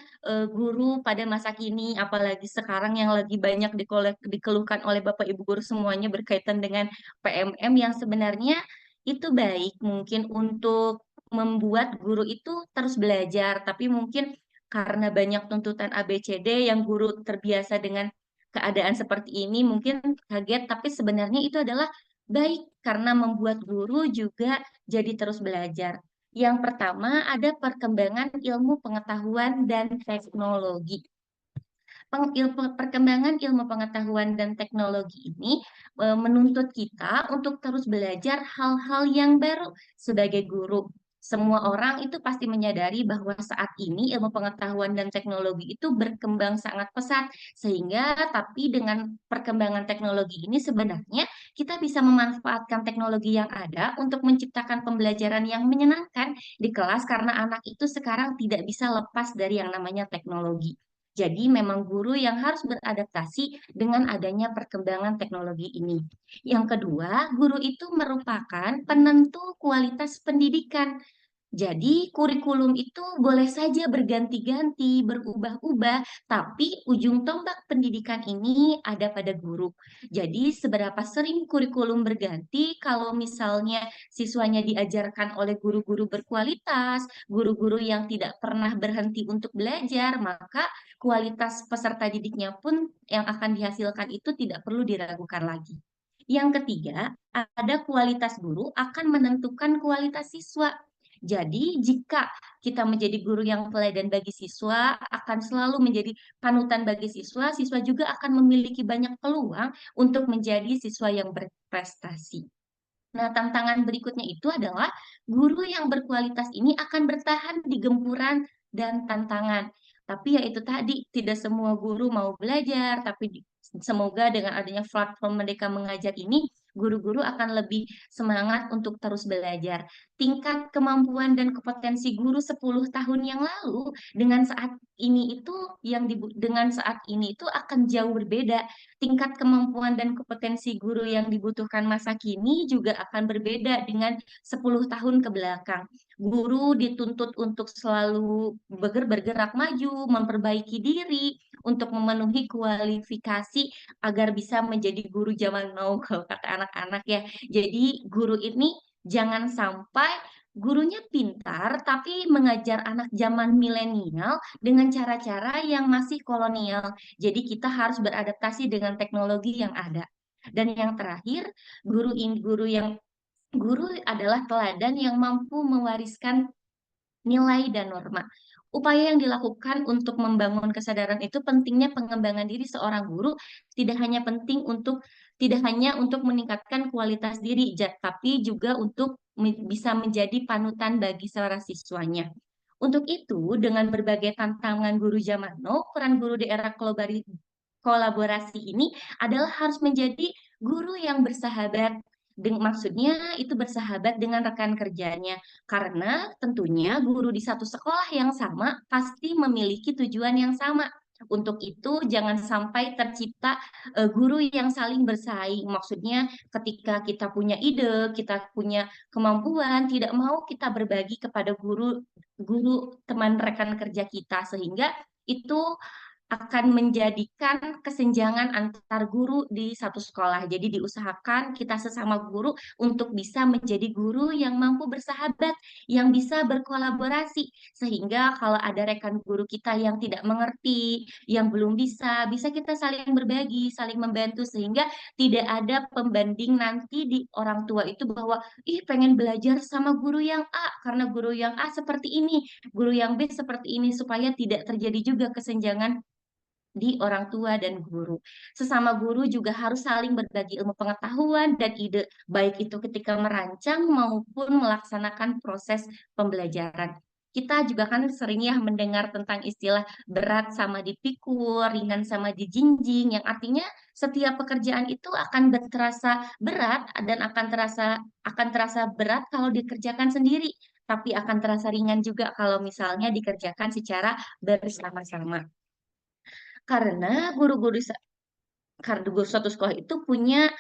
guru pada masa kini, apalagi sekarang yang lagi banyak dikeluhkan oleh Bapak Ibu guru semuanya berkaitan dengan PMM, yang sebenarnya itu baik mungkin untuk membuat guru itu terus belajar, tapi mungkin karena banyak tuntutan ABCD yang guru terbiasa dengan keadaan seperti ini mungkin kaget, tapi sebenarnya itu adalah baik karena membuat guru juga jadi terus belajar. Yang pertama ada perkembangan ilmu pengetahuan dan teknologi. Perkembangan ilmu pengetahuan dan teknologi ini menuntut kita untuk terus belajar hal-hal yang baru sebagai guru. Semua orang itu pasti menyadari bahwa saat ini ilmu pengetahuan dan teknologi itu berkembang sangat pesat, sehingga tapi dengan perkembangan teknologi ini sebenarnya kita bisa memanfaatkan teknologi yang ada untuk menciptakan pembelajaran yang menyenangkan di kelas, karena anak itu sekarang tidak bisa lepas dari yang namanya teknologi. Jadi memang guru yang harus beradaptasi dengan adanya perkembangan teknologi ini. Yang kedua, guru itu merupakan penentu kualitas pendidikan. Jadi kurikulum itu boleh saja berganti-ganti, berubah-ubah, tapi ujung tombak pendidikan ini ada pada guru. Jadi seberapa sering kurikulum berganti, kalau misalnya siswanya diajarkan oleh guru-guru berkualitas, guru-guru yang tidak pernah berhenti untuk belajar, maka kualitas peserta didiknya pun yang akan dihasilkan itu tidak perlu diragukan lagi. Yang ketiga, ada kualitas guru akan menentukan kualitas siswa. Jadi, jika kita menjadi guru yang teladan bagi siswa, akan selalu menjadi panutan bagi siswa, siswa juga akan memiliki banyak peluang untuk menjadi siswa yang berprestasi. Nah, tantangan berikutnya itu adalah guru yang berkualitas ini akan bertahan di gempuran dan tantangan. Tapi ya itu tadi, tidak semua guru mau belajar, tapi semoga dengan adanya platform Merdeka Mengajar ini, guru-guru akan lebih semangat untuk terus belajar. Tingkat kemampuan dan kompetensi guru 10 tahun yang lalu dengan saat ini itu dengan saat ini itu akan jauh berbeda. Tingkat kemampuan dan kompetensi guru yang dibutuhkan masa kini juga akan berbeda dengan 10 tahun ke belakang. Guru dituntut untuk selalu bergerak maju, memperbaiki diri, untuk memenuhi kualifikasi agar bisa menjadi guru zaman now kalau kata anak-anak ya. Jadi guru ini jangan sampai gurunya pintar tapi mengajar anak zaman milenial dengan cara-cara yang masih kolonial. Jadi kita harus beradaptasi dengan teknologi yang ada. Dan yang terakhir, guru adalah teladan yang mampu mewariskan nilai dan norma. Upaya yang dilakukan untuk membangun kesadaran itu pentingnya pengembangan diri seorang guru tidak hanya untuk meningkatkan kualitas diri, tapi juga untuk bisa menjadi panutan bagi para siswanya. Untuk itu, dengan berbagai tantangan guru zaman now, peran guru di era kolaborasi ini adalah harus menjadi guru yang bersahabat. Maksudnya itu bersahabat dengan rekan kerjanya, karena tentunya guru di satu sekolah yang sama pasti memiliki tujuan yang sama. Untuk itu jangan sampai tercipta guru yang saling bersaing. Maksudnya ketika kita punya ide, kita punya kemampuan, tidak mau kita berbagi kepada guru teman rekan kerja kita, sehingga itu akan menjadikan kesenjangan antar guru di satu sekolah. Jadi diusahakan kita sesama guru untuk bisa menjadi guru yang mampu bersahabat, yang bisa berkolaborasi. Sehingga kalau ada rekan guru kita yang tidak mengerti, yang belum bisa, bisa kita saling berbagi, saling membantu. Sehingga tidak ada pembanding nanti di orang tua itu bahwa, ih pengen belajar sama guru yang A, karena guru yang A seperti ini, guru yang B seperti ini, supaya tidak terjadi juga kesenjangan di orang tua dan guru. Sesama guru juga harus saling berbagi ilmu pengetahuan dan ide, baik itu ketika merancang maupun melaksanakan proses pembelajaran. Kita juga kan sering ya mendengar tentang istilah berat sama dipikul, ringan sama dijinjing, yang artinya setiap pekerjaan itu akan terasa berat dan akan terasa berat kalau dikerjakan sendiri, tapi akan terasa ringan juga kalau misalnya dikerjakan secara bersama-sama. Karena guru suatu sekolah itu punya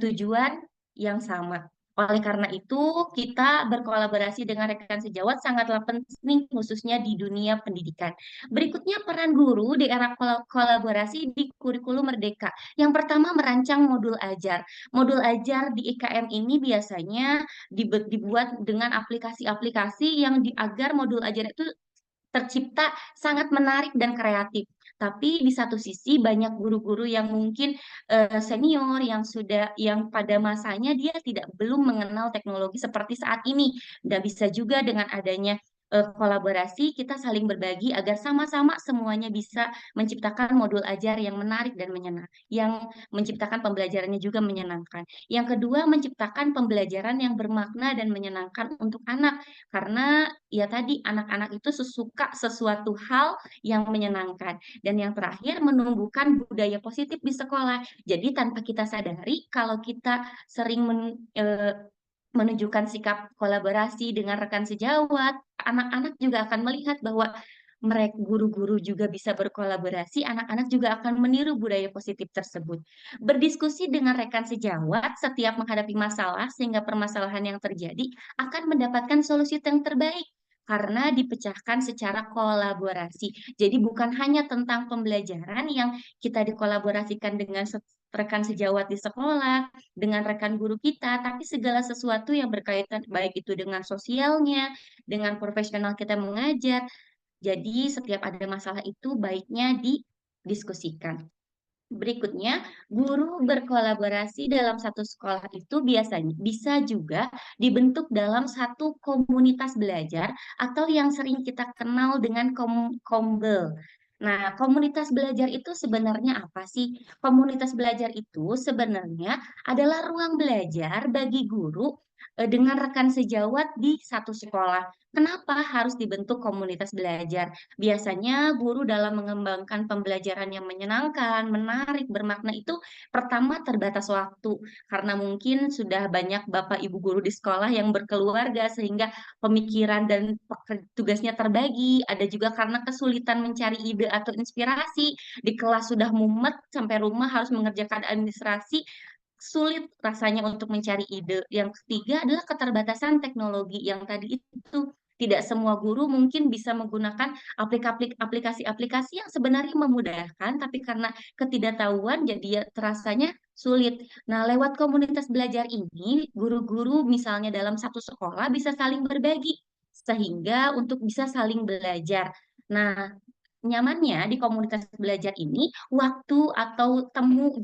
tujuan yang sama. Oleh karena itu, kita berkolaborasi dengan rekan sejawat sangatlah penting, khususnya di dunia pendidikan. Berikutnya, peran guru di era kolaborasi di kurikulum Merdeka. Yang pertama, merancang modul ajar. Modul ajar di IKM ini biasanya dibuat dengan aplikasi-aplikasi yang agar modul ajar itu tercipta sangat menarik dan kreatif. Tapi di satu sisi banyak guru-guru yang mungkin senior yang pada masanya dia belum mengenal teknologi seperti saat ini. Dan bisa juga dengan adanya kolaborasi kita saling berbagi agar sama-sama semuanya bisa menciptakan modul ajar yang menarik dan yang menciptakan pembelajarannya juga menyenangkan. Yang kedua, menciptakan pembelajaran yang bermakna dan menyenangkan untuk anak. Karena ya tadi anak-anak itu suka sesuatu hal yang menyenangkan. Dan yang terakhir, menumbuhkan budaya positif di sekolah. Jadi tanpa kita sadari, kalau kita sering menunjukkan sikap kolaborasi dengan rekan sejawat, anak-anak juga akan melihat bahwa mereka guru-guru juga bisa berkolaborasi, anak-anak juga akan meniru budaya positif tersebut. Berdiskusi dengan rekan sejawat setiap menghadapi masalah sehingga permasalahan yang terjadi akan mendapatkan solusi yang terbaik karena dipecahkan secara kolaborasi. Jadi bukan hanya tentang pembelajaran yang kita dikolaborasikan dengan rekan sejawat di sekolah, dengan rekan guru kita, tapi segala sesuatu yang berkaitan baik itu dengan sosialnya, dengan profesional kita mengajar. Jadi setiap ada masalah itu baiknya didiskusikan. Berikutnya, guru berkolaborasi dalam satu sekolah itu biasanya bisa juga dibentuk dalam satu komunitas belajar atau yang sering kita kenal dengan kombel. Nah, komunitas belajar itu sebenarnya apa sih? Komunitas belajar itu sebenarnya adalah ruang belajar bagi guru dengan rekan sejawat di satu sekolah. Kenapa harus dibentuk komunitas belajar? Biasanya guru dalam mengembangkan pembelajaran yang menyenangkan, menarik, bermakna itu pertama terbatas waktu. Karena mungkin sudah banyak Bapak Ibu guru di sekolah yang berkeluarga sehingga pemikiran dan tugasnya terbagi. Ada juga karena kesulitan mencari ide atau inspirasi. Di kelas sudah mumet, sampai rumah harus mengerjakan administrasi, sulit rasanya untuk mencari ide. Yang ketiga adalah keterbatasan teknologi yang tadi itu. Tidak semua guru mungkin bisa menggunakan aplikasi-aplikasi yang sebenarnya memudahkan, tapi karena ketidaktahuan jadi ya terasanya sulit. Nah, lewat komunitas belajar ini, guru-guru misalnya dalam satu sekolah bisa saling berbagi, sehingga untuk bisa saling belajar. Nah, nyamannya di komunitas belajar ini, waktu atau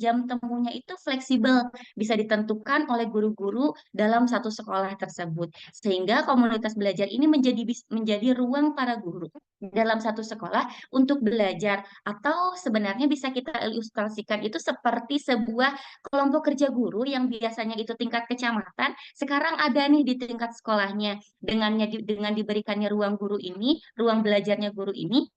jam temunya itu fleksibel, bisa ditentukan oleh guru-guru dalam satu sekolah tersebut. Sehingga komunitas belajar ini menjadi ruang para guru dalam satu sekolah untuk belajar. Atau sebenarnya bisa kita ilustrasikan itu seperti sebuah kelompok kerja guru yang biasanya itu tingkat kecamatan, sekarang ada nih di tingkat sekolahnya. Dengan diberikannya ruang guru ini, ruang belajarnya guru ini,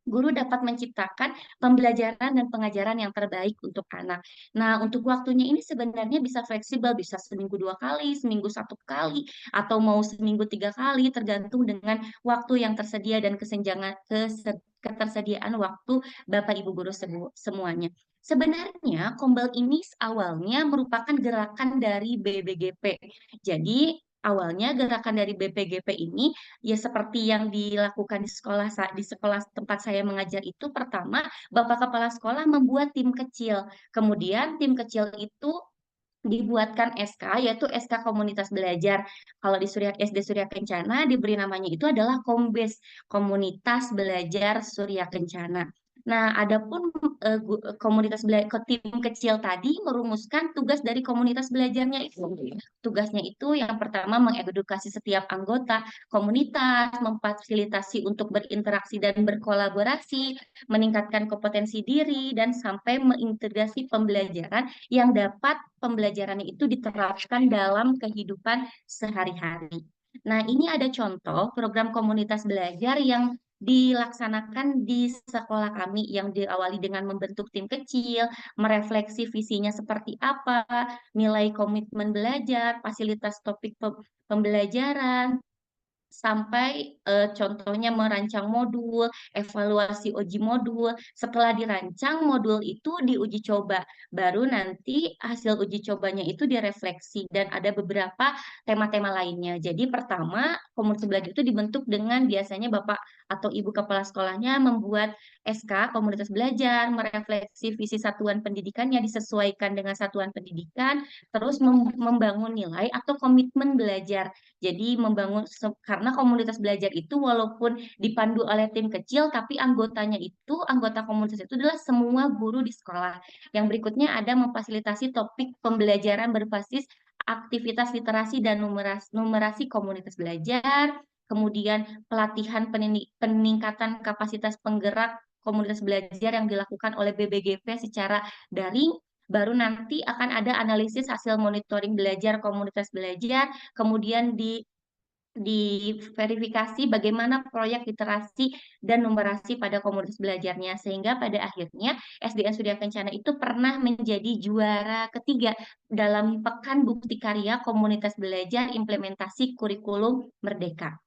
guru dapat menciptakan pembelajaran dan pengajaran yang terbaik untuk anak. Nah, untuk waktunya ini sebenarnya bisa fleksibel, bisa seminggu 2 kali, seminggu 1 kali, atau mau seminggu 3 kali, tergantung dengan waktu yang tersedia dan ketersediaan waktu Bapak Ibu guru semuanya. Sebenarnya Kombel ini awalnya merupakan gerakan dari BBGP. Jadi Awalnya gerakan dari BPGP ini ya seperti yang dilakukan di sekolah tempat saya mengajar itu, pertama Bapak Kepala Sekolah membuat tim kecil. Kemudian tim kecil itu dibuatkan SK, yaitu SK Komunitas Belajar. Kalau di SD Surya Kencana diberi namanya itu adalah Kombes, Komunitas Belajar Surya Kencana. Nah, adapun tim kecil tadi merumuskan tugas dari komunitas belajarnya itu. Tugasnya itu yang pertama mengedukasi setiap anggota komunitas, memfasilitasi untuk berinteraksi dan berkolaborasi, meningkatkan kompetensi diri, dan sampai mengintegrasi pembelajaran yang dapat pembelajarannya itu diterapkan dalam kehidupan sehari-hari. Nah, ini ada contoh program komunitas belajar yang dilaksanakan di sekolah kami yang diawali dengan membentuk tim kecil, merefleksi visinya seperti apa, nilai komitmen belajar, fasilitas topik pembelajaran, sampai contohnya merancang modul, evaluasi uji modul. Setelah dirancang modul itu diuji coba, baru nanti hasil uji cobanya itu direfleksi dan ada beberapa tema-tema lainnya. Jadi pertama, komunitas belajar itu dibentuk dengan biasanya Bapak atau Ibu Kepala Sekolahnya membuat SK komunitas belajar, merefleksi visi satuan pendidikannya disesuaikan dengan satuan pendidikan, terus membangun nilai atau komitmen belajar. Jadi membangun karena komunitas belajar itu walaupun dipandu oleh tim kecil, tapi anggota komunitas itu adalah semua guru di sekolah. Yang berikutnya ada memfasilitasi topik pembelajaran berbasis aktivitas literasi dan numerasi komunitas belajar, kemudian pelatihan peningkatan kapasitas penggerak komunitas belajar yang dilakukan oleh BBGP secara daring. Baru nanti akan ada analisis hasil monitoring belajar komunitas belajar, kemudian diverifikasi bagaimana proyek literasi dan numerasi pada komunitas belajarnya, sehingga pada akhirnya SDN Surya Kencana itu pernah menjadi juara ketiga dalam Pekan Bukti Karya Komunitas Belajar Implementasi Kurikulum Merdeka.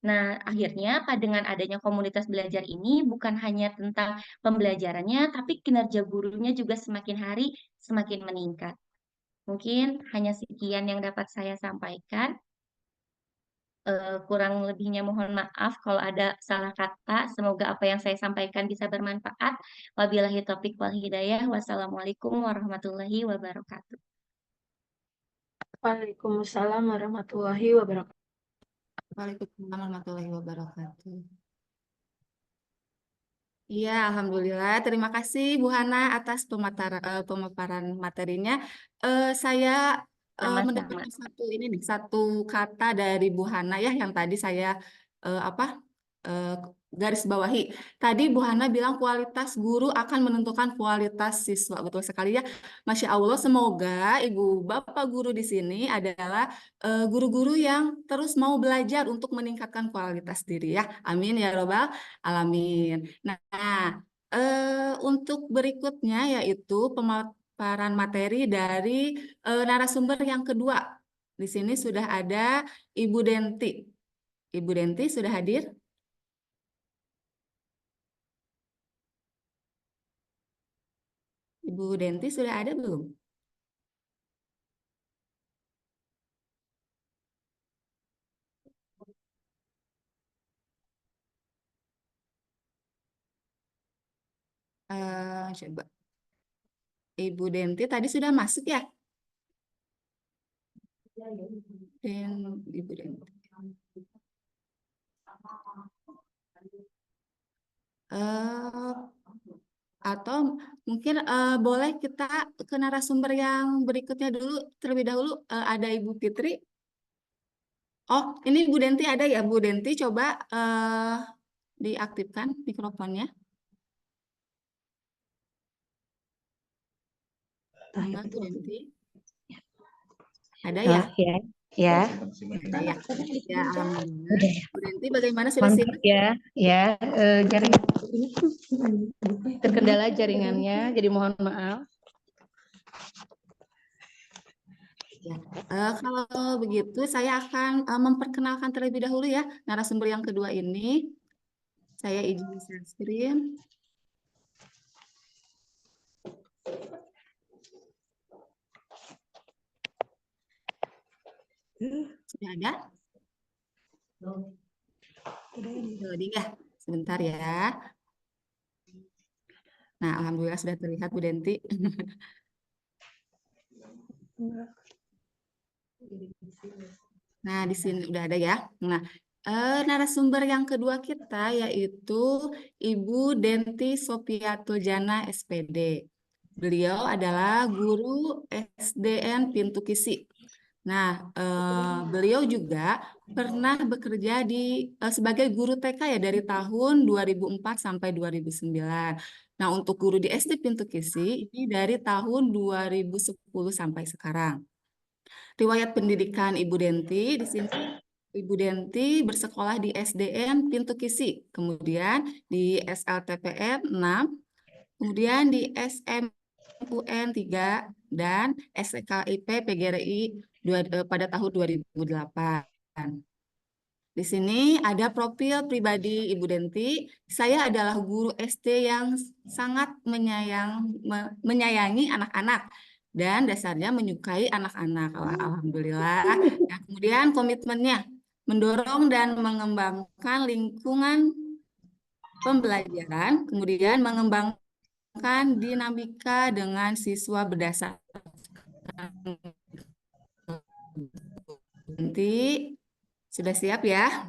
Nah, akhirnya dengan adanya komunitas belajar ini bukan hanya tentang pembelajarannya, tapi kinerja gurunya juga semakin hari semakin meningkat. Mungkin hanya sekian yang dapat saya sampaikan. Kurang lebihnya mohon maaf kalau ada salah kata. Semoga apa yang saya sampaikan bisa bermanfaat. Wabillahi taufiq wal hidayah. Wassalamualaikum warahmatullahi wabarakatuh. Waalaikumsalam warahmatullahi wabarakatuh. Waalaikumsalam warahmatullahi wabarakatuh. Iya, alhamdulillah. Terima kasih Bu Hana atas pemaparan materinya. Saya Sama-sama. mendapatkan satu kata dari Bu Hana ya yang tadi saya garis bawahi. Tadi Bu Hana bilang kualitas guru akan menentukan kualitas siswa. Betul sekali ya. Masya Allah, semoga Ibu Bapak guru di sini adalah guru-guru yang terus mau belajar untuk meningkatkan kualitas diri ya. Amin ya robbal alamin. Nah, untuk berikutnya yaitu pemaparan materi dari narasumber yang kedua. Di sini sudah ada Ibu Denti. Ibu Denti sudah hadir? Ibu Denti sudah ada belum? Coba. Ibu Denti tadi sudah masuk ya? Ibu Denti. Atau mungkin boleh kita ke narasumber yang berikutnya dulu. Terlebih dahulu ada Ibu Fitri. Oh, ini Bu Denti ada ya? Bu Denti coba diaktifkan mikrofonnya. Nah, Bu Denti. Ada ya? Ya. Ada ya. Ya, alhamdulillah. Bu Denti bagaimana sudah siap? Ya, jaringan terkendala jaringannya, jadi mohon maaf. Ya. Kalau begitu saya akan memperkenalkan terlebih dahulu ya narasumber yang kedua ini. Saya izin share screen. Sudah ada? Loading ya, sebentar ya. Nah, alhamdulillah sudah terlihat Bu Denti. Nah, di sini udah ada ya. Nah, narasumber yang kedua kita yaitu Ibu Denti Sopiatul Jana SPD. Beliau adalah guru SDN Pintu Kisi. Nah, beliau juga pernah bekerja sebagai guru TK ya dari tahun 2004 sampai 2009. Nah, untuk guru di SD Pintu Kisi ini dari tahun 2010 sampai sekarang. Riwayat pendidikan Ibu Denti di sini Ibu Denti bersekolah di SDN Pintu Kisi, kemudian di SLTPN 6, kemudian di SMUN 3 dan SKIP PGRI pada tahun 2008. Di sini ada profil pribadi Ibu Denti. Saya adalah guru SD yang sangat menyayangi anak-anak dan dasarnya menyukai anak-anak. Alhamdulillah. Nah, kemudian komitmennya mendorong dan mengembangkan lingkungan pembelajaran, kemudian mengembangkan dinamika dengan siswa berdasarkan Denti. Sudah siap ya?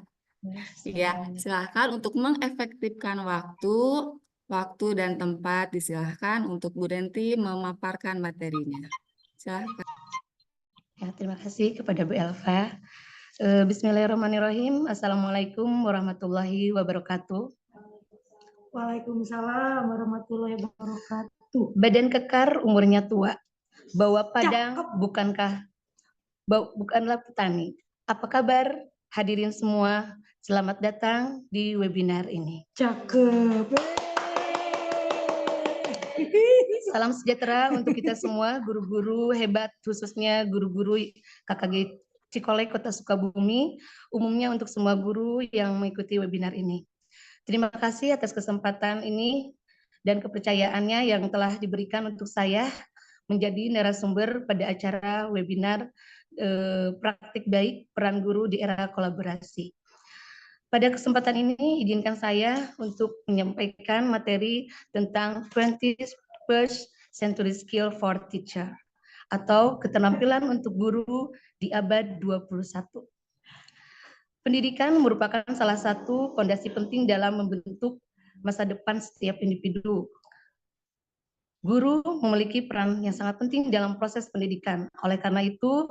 Ya, silakan untuk mengefektifkan waktu dan tempat disilahkan untuk Bu Denti memaparkan materinya. Silakan. Ya, terima kasih kepada Bu Elva. Bismillahirrahmanirrahim. Assalamualaikum warahmatullahi wabarakatuh. Waalaikumsalam warahmatullahi wabarakatuh. Badan kekar umurnya tua. Bawa padang bukanlah petani. Apa kabar hadirin semua? Selamat datang di webinar ini. Cakep. Salam sejahtera untuk kita semua, guru-guru hebat, khususnya guru-guru KKG Cikole Kota Sukabumi, umumnya untuk semua guru yang mengikuti webinar ini. Terima kasih atas kesempatan ini dan kepercayaannya yang telah diberikan untuk saya menjadi narasumber pada acara webinar praktik baik peran guru di era kolaborasi. Pada kesempatan ini, izinkan saya untuk menyampaikan materi tentang 21st Century Skill for Teacher, atau keterampilan untuk guru di abad 21. Pendidikan merupakan salah satu fondasi penting dalam membentuk masa depan setiap individu. Guru memiliki peran yang sangat penting dalam proses pendidikan. Oleh karena itu,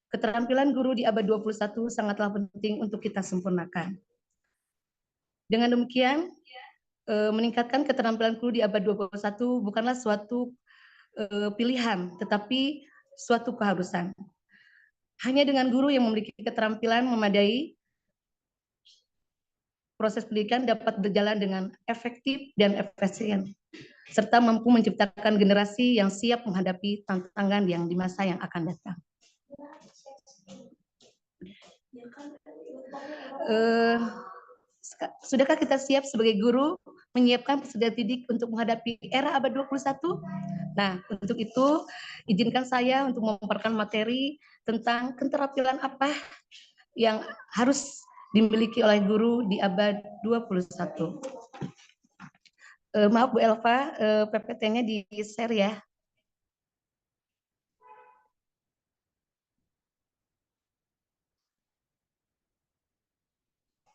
keterampilan guru di abad 21 sangatlah penting untuk kita sempurnakan. Dengan demikian, meningkatkan keterampilan guru di abad 21 bukanlah suatu pilihan, tetapi suatu keharusan. Hanya dengan guru yang memiliki keterampilan memadai, proses pendidikan dapat berjalan dengan efektif dan efisien, serta mampu menciptakan generasi yang siap menghadapi tantangan yang di masa yang akan datang. Sudahkah kita siap sebagai guru menyiapkan peserta didik untuk menghadapi era abad 21? Nah, untuk itu izinkan saya untuk memaparkan materi tentang keterampilan apa yang harus dimiliki oleh guru di abad 21. Maaf Bu Elva, PPT-nya di-share ya.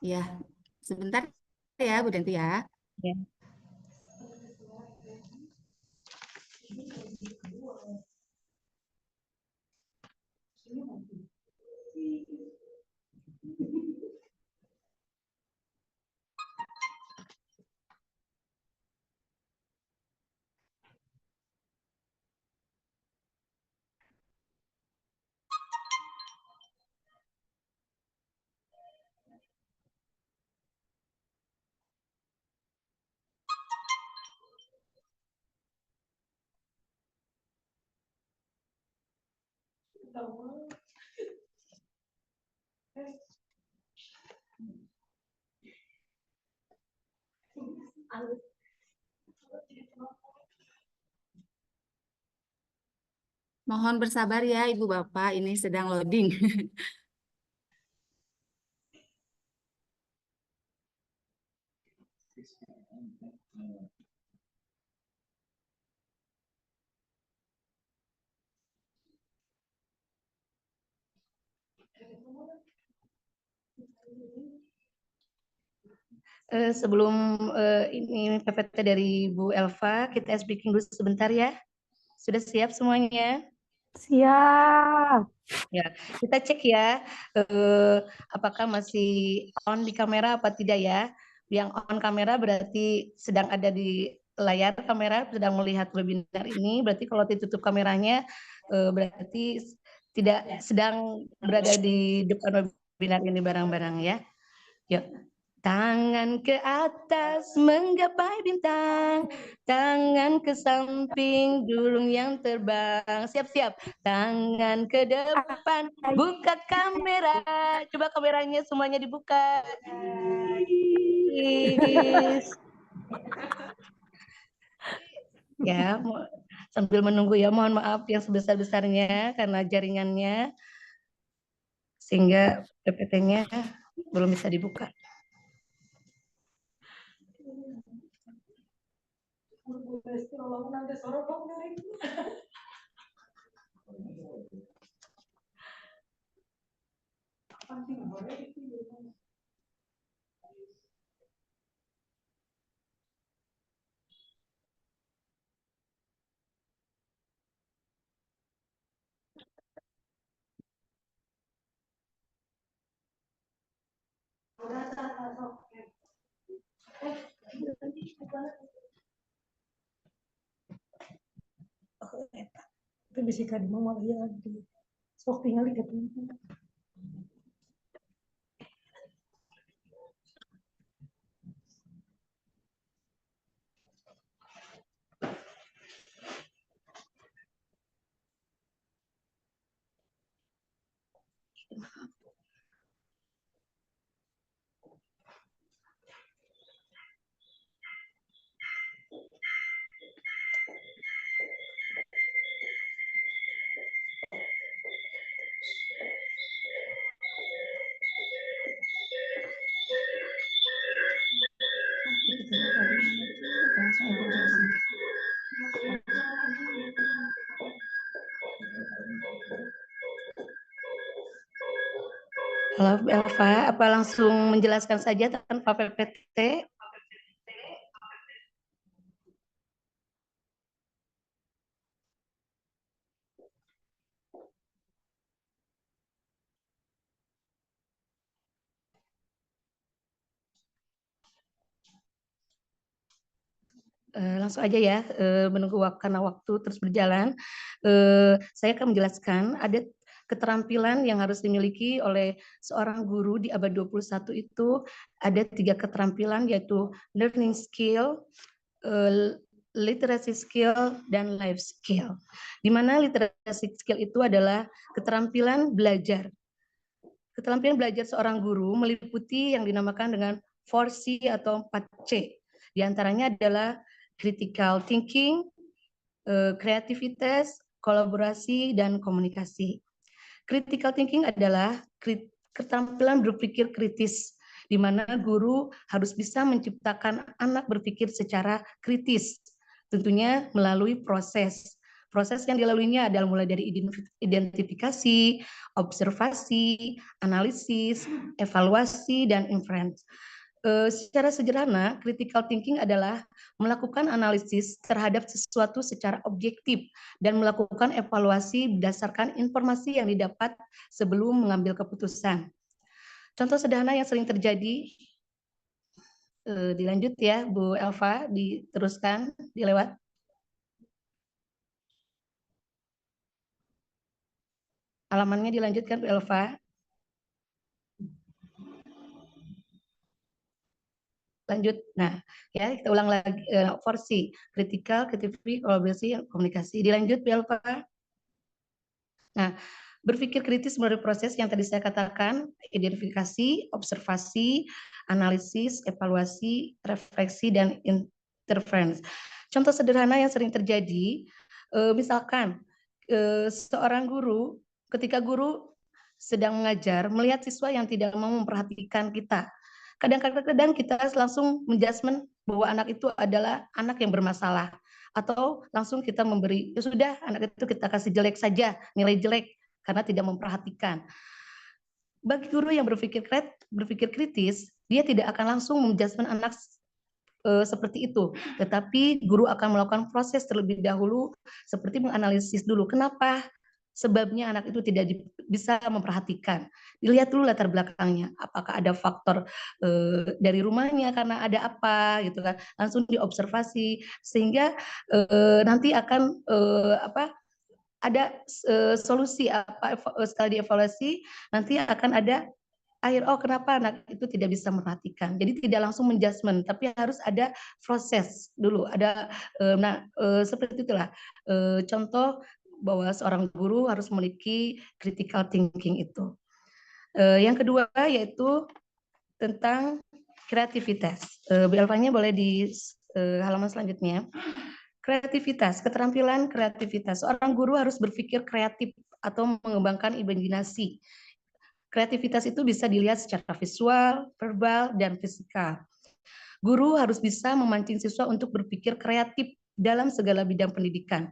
Ya, sebentar ya Bu Denti ya. Ya. Mohon bersabar ya Ibu Bapak, ini sedang loading. Sebelum ini PPT dari Bu Elva, kita speaking dulu sebentar ya. Sudah siap semuanya? Siap. Ya, kita cek ya, apakah masih on di kamera apa tidak ya. Yang on kamera berarti sedang ada di layar kamera, sedang melihat webinar ini. Berarti kalau ditutup kameranya, berarti tidak sedang berada di depan webinar ini bareng-bareng ya. Yuk. Tangan ke atas menggapai bintang, tangan ke samping burung yang terbang. Siap-siap. Tangan ke depan, buka kamera. Coba kameranya semuanya dibuka. Please. Ya, sambil menunggu ya, mohon maaf yang sebesar-besarnya karena jaringannya sehingga PPT-nya belum bisa dibuka. Itu bisa di mama ya di sok tinggal di Halo Elva, apa langsung menjelaskan saja tanpa PPT? Langsung aja ya, menunggu karena waktu terus berjalan. Saya akan menjelaskan ada keterampilan yang harus dimiliki oleh seorang guru di abad 21 itu ada 3 keterampilan yaitu learning skill, literacy skill, dan life skill. Di mana literacy skill itu adalah keterampilan belajar. Keterampilan belajar seorang guru meliputi yang dinamakan dengan 4C atau 4C. Di antaranya adalah critical thinking, kreativitas, kolaborasi, dan komunikasi. Critical thinking adalah keterampilan berpikir kritis, di mana guru harus bisa menciptakan anak berpikir secara kritis, tentunya melalui proses. Proses yang dilaluinya adalah mulai dari identifikasi, observasi, analisis, evaluasi, dan inference. Secara sederhana, critical thinking adalah melakukan analisis terhadap sesuatu secara objektif dan melakukan evaluasi berdasarkan informasi yang didapat sebelum mengambil keputusan. Contoh sederhana yang sering terjadi, dilanjut ya Bu Elva, diteruskan, dilewat. Halamannya dilanjutkan Bu Elva. Lanjut. Nah, ya kita ulang lagi 4C, critical, kreatif, kolaborasi, komunikasi. Dilanjut Bu Elva. Nah, berpikir kritis melalui proses yang tadi saya katakan, identifikasi, observasi, analisis, evaluasi, refleksi, dan interference. Contoh sederhana yang sering terjadi, misalkan seorang guru, ketika guru sedang mengajar, melihat siswa yang tidak mau memperhatikan kita, kadang-kadang kita langsung menjudgment bahwa anak itu adalah anak yang bermasalah, atau langsung kita memberi, ya sudah anak itu kita kasih jelek saja, nilai jelek karena tidak memperhatikan. Bagi guru yang berpikir kritis, dia tidak akan langsung menjudgment anak seperti itu, tetapi guru akan melakukan proses terlebih dahulu, seperti menganalisis dulu kenapa sebabnya anak itu tidak bisa memperhatikan. Dilihat dulu latar belakangnya, apakah ada faktor dari rumahnya karena ada apa gitu kan, langsung diobservasi sehingga nanti akan ada solusi setelah dievaluasi nanti akan ada kenapa anak itu tidak bisa memperhatikan. Jadi tidak langsung menjudgment, tapi harus ada proses dulu. Ada seperti itulah contoh bahwa seorang guru harus memiliki critical thinking itu. Yang kedua yaitu tentang kreativitas. Bu Elvanya boleh di halaman selanjutnya. Kreativitas, keterampilan kreativitas. Seorang guru harus berpikir kreatif atau mengembangkan imajinasi. Kreativitas itu bisa dilihat secara visual, verbal, dan fisikal. Guru harus bisa memancing siswa untuk berpikir kreatif dalam segala bidang pendidikan.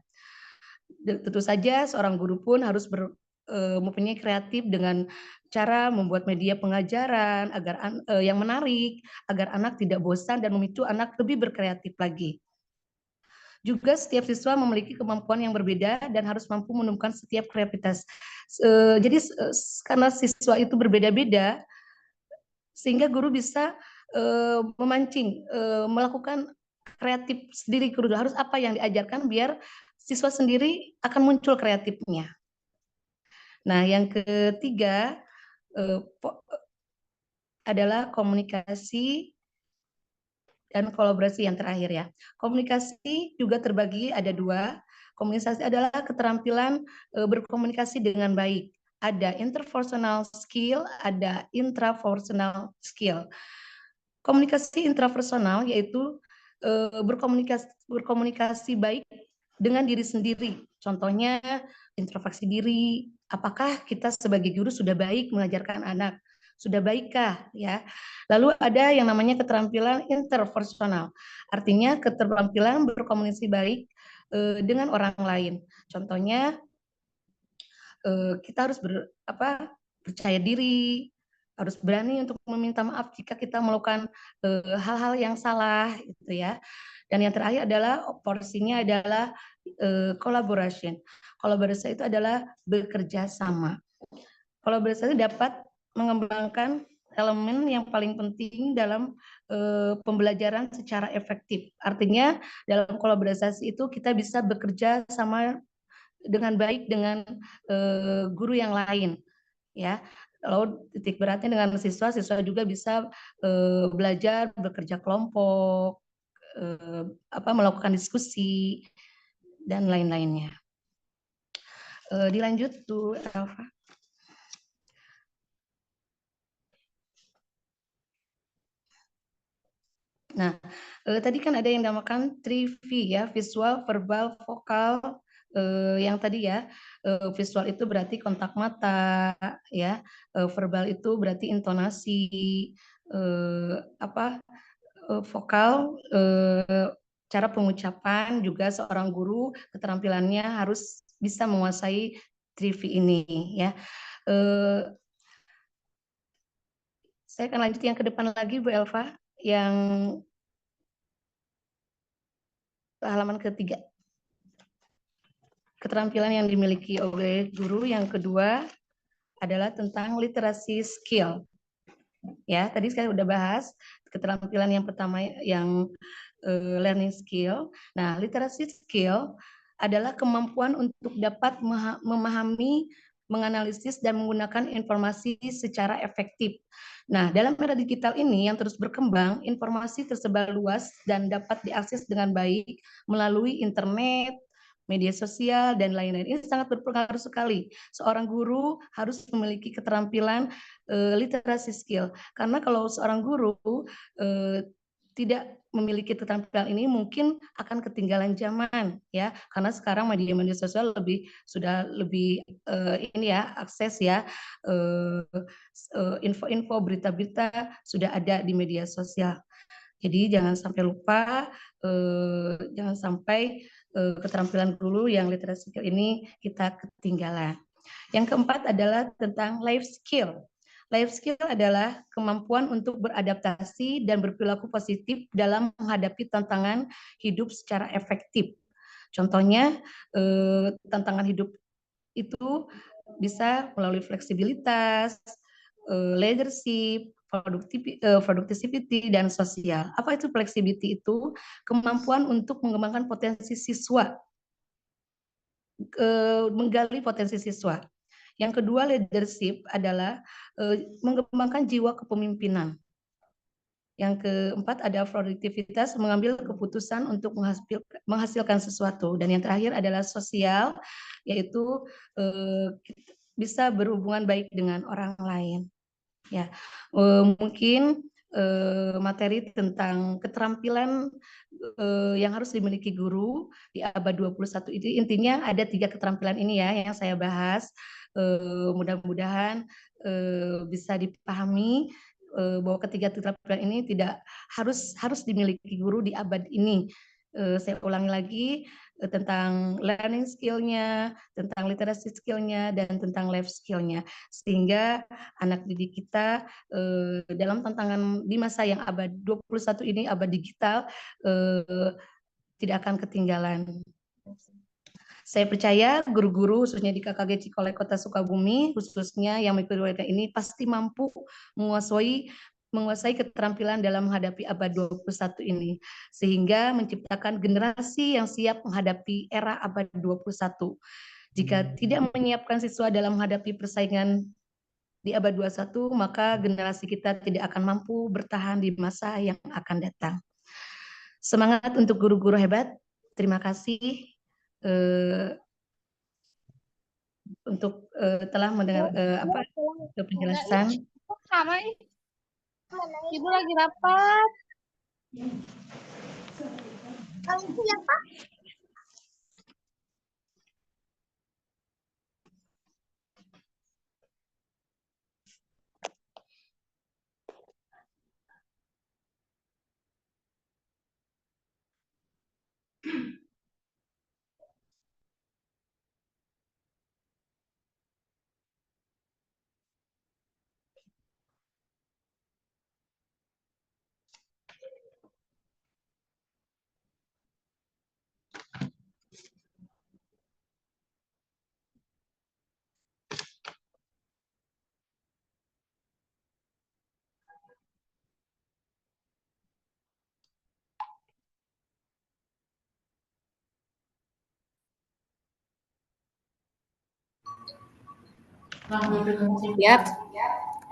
Tentu saja seorang guru pun harus mempunyai kreatif dengan cara membuat media pengajaran agar yang menarik, agar anak tidak bosan dan memicu anak lebih berkreatif lagi. Juga setiap siswa memiliki kemampuan yang berbeda dan harus mampu menemukan setiap kreativitas. Jadi karena siswa itu berbeda-beda, sehingga guru bisa memancing, melakukan kreatif sendiri. Guru harus apa yang diajarkan biar siswa sendiri akan muncul kreatifnya. Nah, yang ketiga adalah komunikasi dan kolaborasi yang terakhir ya. Komunikasi juga terbagi ada dua. Komunikasi adalah keterampilan berkomunikasi dengan baik. Ada interpersonal skill, ada intrapersonal skill. Komunikasi intrapersonal yaitu berkomunikasi baik dengan diri sendiri. Contohnya introspeksi diri. Apakah kita sebagai guru sudah baik mengajarkan anak? Sudah baikkah ya? Lalu ada yang namanya keterampilan interpersonal. Artinya keterampilan berkomunikasi baik dengan orang lain. Contohnya kita harus percaya diri, harus berani untuk meminta maaf jika kita melakukan hal-hal yang salah gitu ya. Dan yang terakhir adalah porsinya adalah collaboration. Kolaborasi itu adalah bekerja sama. Kolaborasi dapat mengembangkan elemen yang paling penting dalam pembelajaran secara efektif. Artinya dalam kolaborasi itu kita bisa bekerja sama dengan baik dengan guru yang lain, ya. Lalu titik beratnya dengan siswa juga bisa belajar bekerja kelompok, melakukan diskusi dan lain-lainnya. Dilanjut tuh, Elva. Nah, tadi kan ada yang dinamakan 3V ya, visual, verbal, vokal. Yang tadi ya, visual itu berarti kontak mata, ya, verbal itu berarti intonasi, vokal, cara pengucapan. Juga seorang guru keterampilannya harus bisa menguasai 3V ini ya. Saya akan lanjut yang ke depan lagi Bu Elva, yang halaman ketiga. Keterampilan yang dimiliki oleh guru yang kedua adalah tentang literasi skill. Ya, tadi saya sudah bahas keterampilan yang pertama yang learning skill. Nah, literasi skill adalah kemampuan untuk dapat memahami, menganalisis dan menggunakan informasi secara efektif. Nah, dalam era digital ini yang terus berkembang, informasi tersebar luas dan dapat diakses dengan baik melalui internet, media sosial, dan lain-lain. Ini sangat berpengaruh sekali. Seorang guru harus memiliki keterampilan literasi skill. Karena kalau seorang guru tidak memiliki keterampilan ini mungkin akan ketinggalan zaman ya, karena sekarang media-media sosial sudah lebih ini ya, akses ya, info-info, berita-berita sudah ada di media sosial. Jadi jangan sampai lupa, jangan sampai keterampilan guru yang literasi skill ini kita ketinggalan. Yang keempat adalah tentang life skill. Life skill adalah kemampuan untuk beradaptasi dan berperilaku positif dalam menghadapi tantangan hidup secara efektif. Contohnya, tantangan hidup itu bisa melalui fleksibilitas, leadership, productivity, dan sosial. Apa itu flexibility? Itu kemampuan untuk mengembangkan potensi siswa, menggali potensi siswa. Yang kedua, leadership adalah mengembangkan jiwa kepemimpinan. Yang keempat ada produktivitas, mengambil keputusan untuk menghasilkan sesuatu. Dan yang terakhir adalah sosial, yaitu bisa berhubungan baik dengan orang lain. Ya, mungkin materi tentang keterampilan yang harus dimiliki guru di abad 21 itu intinya ada 3 keterampilan ini ya yang saya bahas. Mudah-mudahan bisa dipahami bahwa ketiga keterampilan ini tidak harus dimiliki guru di abad ini. Saya ulangi lagi tentang learning skill-nya, tentang literasi skill-nya, dan tentang life skill-nya. Sehingga anak didik kita dalam tantangan di masa yang abad 21 ini, abad digital, tidak akan ketinggalan. Saya percaya guru-guru khususnya di KKG Cikole Kota Sukabumi, khususnya yang mengikuti webinar ini pasti mampu menguasai keterampilan dalam menghadapi abad 21 ini, sehingga menciptakan generasi yang siap menghadapi era abad 21. Jika tidak menyiapkan siswa dalam menghadapi persaingan di abad 21, maka generasi kita tidak akan mampu bertahan di masa yang akan datang. Semangat untuk guru-guru hebat. Terima kasih untuk telah mendengar penjelasan. Ibu lagi rapat. Ya, Pak. Ya,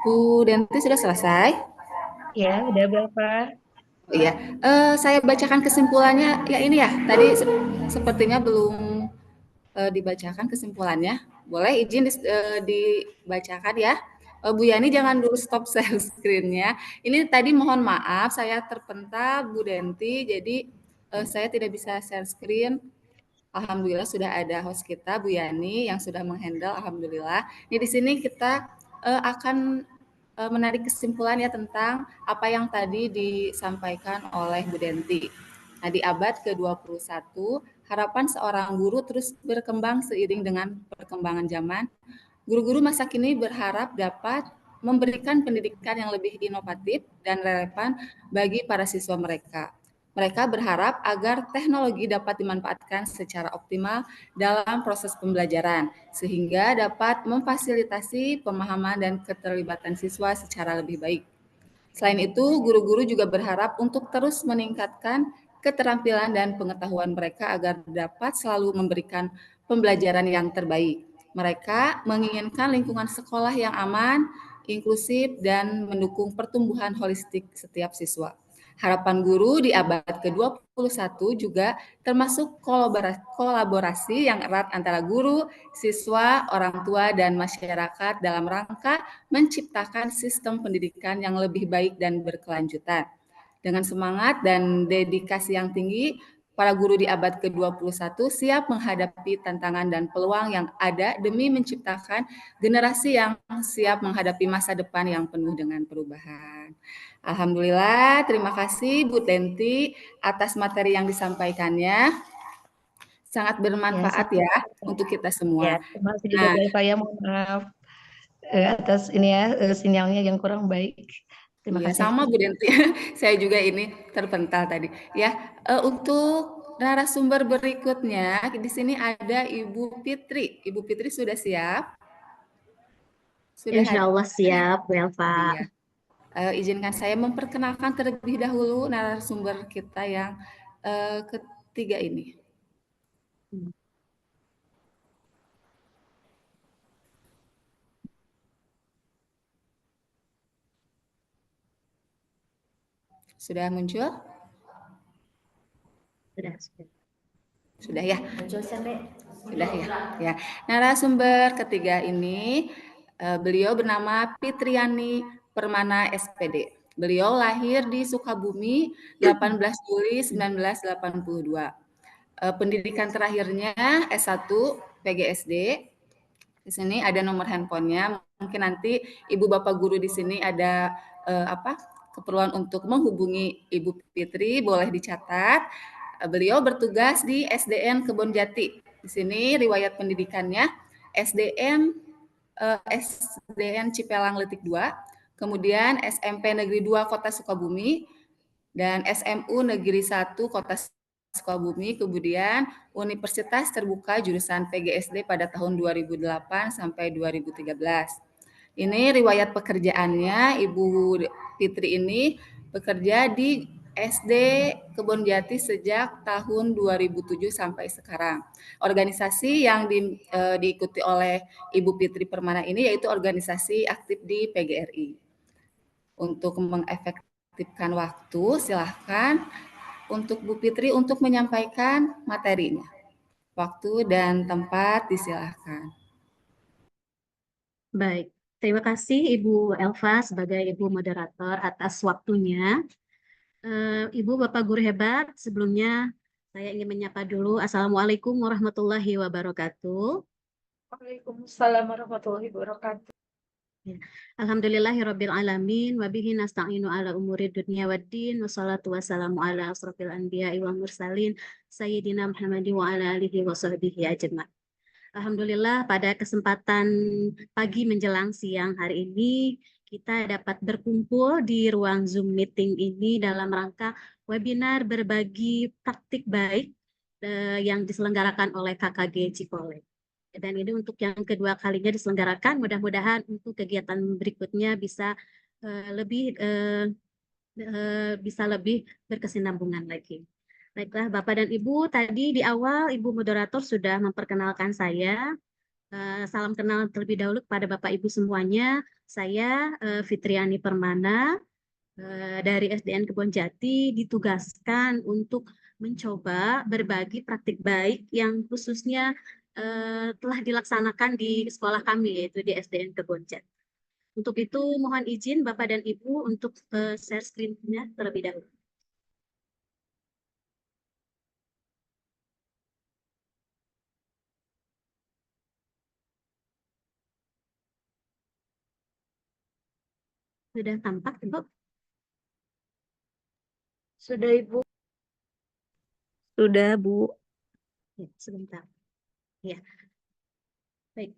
Bu Denti sudah selesai? Ya, udah berapa? Iya, saya bacakan kesimpulannya. Ya ini ya, tadi sepertinya belum dibacakan kesimpulannya. Boleh izin dibacakan ya. Bu Yani jangan dulu stop share screen-nya. Ini tadi mohon maaf saya terpental Bu Denti, jadi saya tidak bisa share screen. Alhamdulillah sudah ada host kita Bu Yani yang sudah menghandle. Alhamdulillah. Ini di sini kita akan menarik kesimpulan ya tentang apa yang tadi disampaikan oleh Bu Denti. Nah, di abad ke-21, harapan seorang guru terus berkembang seiring dengan perkembangan zaman. Guru-guru masa kini berharap dapat memberikan pendidikan yang lebih inovatif dan relevan bagi para siswa mereka. Mereka berharap agar teknologi dapat dimanfaatkan secara optimal dalam proses pembelajaran, sehingga dapat memfasilitasi pemahaman dan keterlibatan siswa secara lebih baik. Selain itu, guru-guru juga berharap untuk terus meningkatkan keterampilan dan pengetahuan mereka agar dapat selalu memberikan pembelajaran yang terbaik. Mereka menginginkan lingkungan sekolah yang aman, inklusif, dan mendukung pertumbuhan holistik setiap siswa. Harapan guru di abad ke-21 juga termasuk kolaborasi yang erat antara guru, siswa, orang tua, dan masyarakat dalam rangka menciptakan sistem pendidikan yang lebih baik dan berkelanjutan. Dengan semangat dan dedikasi yang tinggi, para guru di abad ke-21 siap menghadapi tantangan dan peluang yang ada demi menciptakan generasi yang siap menghadapi masa depan yang penuh dengan perubahan. Alhamdulillah, terima kasih Bu Tenti atas materi yang disampaikannya. Sangat bermanfaat ya untuk kita semua. Terima kasih juga Bu Elva ya, mohon maaf atas ini ya sinyalnya yang kurang baik. Terima Iya, kasih. sama Bu Denti. Saya juga ini terpental tadi. Ya, untuk narasumber berikutnya di sini ada Ibu Fitri. Ibu Fitri sudah siap? Sudah Insya ada? Allah siap, Bu Elva. Iya. Izinkan saya memperkenalkan terlebih dahulu narasumber kita yang ketiga ini. Sudah muncul? Sudah ya? Muncul sampai. Sudah ya. Ya. Narasumber ketiga ini beliau bernama Fitriani Permana SPD. Beliau lahir di Sukabumi 18 Juli 1982. Pendidikan terakhirnya S1 PGSD. Di sini ada nomor handphonenya. Mungkin nanti Ibu Bapak guru di sini ada keperluan untuk menghubungi Ibu Fitri, boleh dicatat. Beliau bertugas di SDN Kebonjati. Di sini riwayat pendidikannya SDN Cipelang Letik 2, kemudian SMP Negeri 2 Kota Sukabumi, dan SMU Negeri 1 Kota Sukabumi, kemudian Universitas Terbuka jurusan PGSD pada tahun 2008 sampai 2013. Ini riwayat pekerjaannya, Ibu Fitri ini bekerja di SD Kebonjati sejak tahun 2007 sampai sekarang. Organisasi yang diikuti oleh Ibu Fitri Permana ini yaitu organisasi aktif di PGRI. Untuk mengefektifkan waktu, silahkan untuk Bu Fitri untuk menyampaikan materinya. Waktu dan tempat disilahkan. Baik, terima kasih Ibu Elva sebagai Ibu Moderator atas waktunya. Ibu Bapak guru hebat, sebelumnya saya ingin menyapa dulu. Assalamualaikum warahmatullahi wabarakatuh. Waalaikumsalam warahmatullahi wabarakatuh. Alhamdulillahirabbil alamin wa bihi nasta'inu ala umuri dunya waddin wassalatu wassalamu ala asrofil anbiya'i wal mursalin sayyidina Muhammadin wa ala alihi wa sahbihi ajma'in. Alhamdulillah pada kesempatan pagi menjelang siang hari ini kita dapat berkumpul di ruang Zoom meeting ini dalam rangka webinar berbagi praktik baik yang diselenggarakan oleh KKG Cikole. Dan ini untuk yang kedua kalinya diselenggarakan, mudah-mudahan untuk kegiatan berikutnya bisa lebih berkesinambungan lagi. Baiklah Bapak dan Ibu, tadi di awal Ibu Moderator sudah memperkenalkan saya. Salam kenal terlebih dahulu kepada Bapak Ibu semuanya. Saya Fitriani Permana dari SDN Kebonjati ditugaskan untuk mencoba berbagi praktik baik yang khususnya telah dilaksanakan di sekolah kami yaitu di SDN Kebonjati. Untuk itu mohon izin Bapak dan Ibu untuk share screen-nya terlebih dahulu. Sudah tampak, Ibu? Sudah Ibu. Sudah, Bu. Ya, sebentar. Ya. Baik.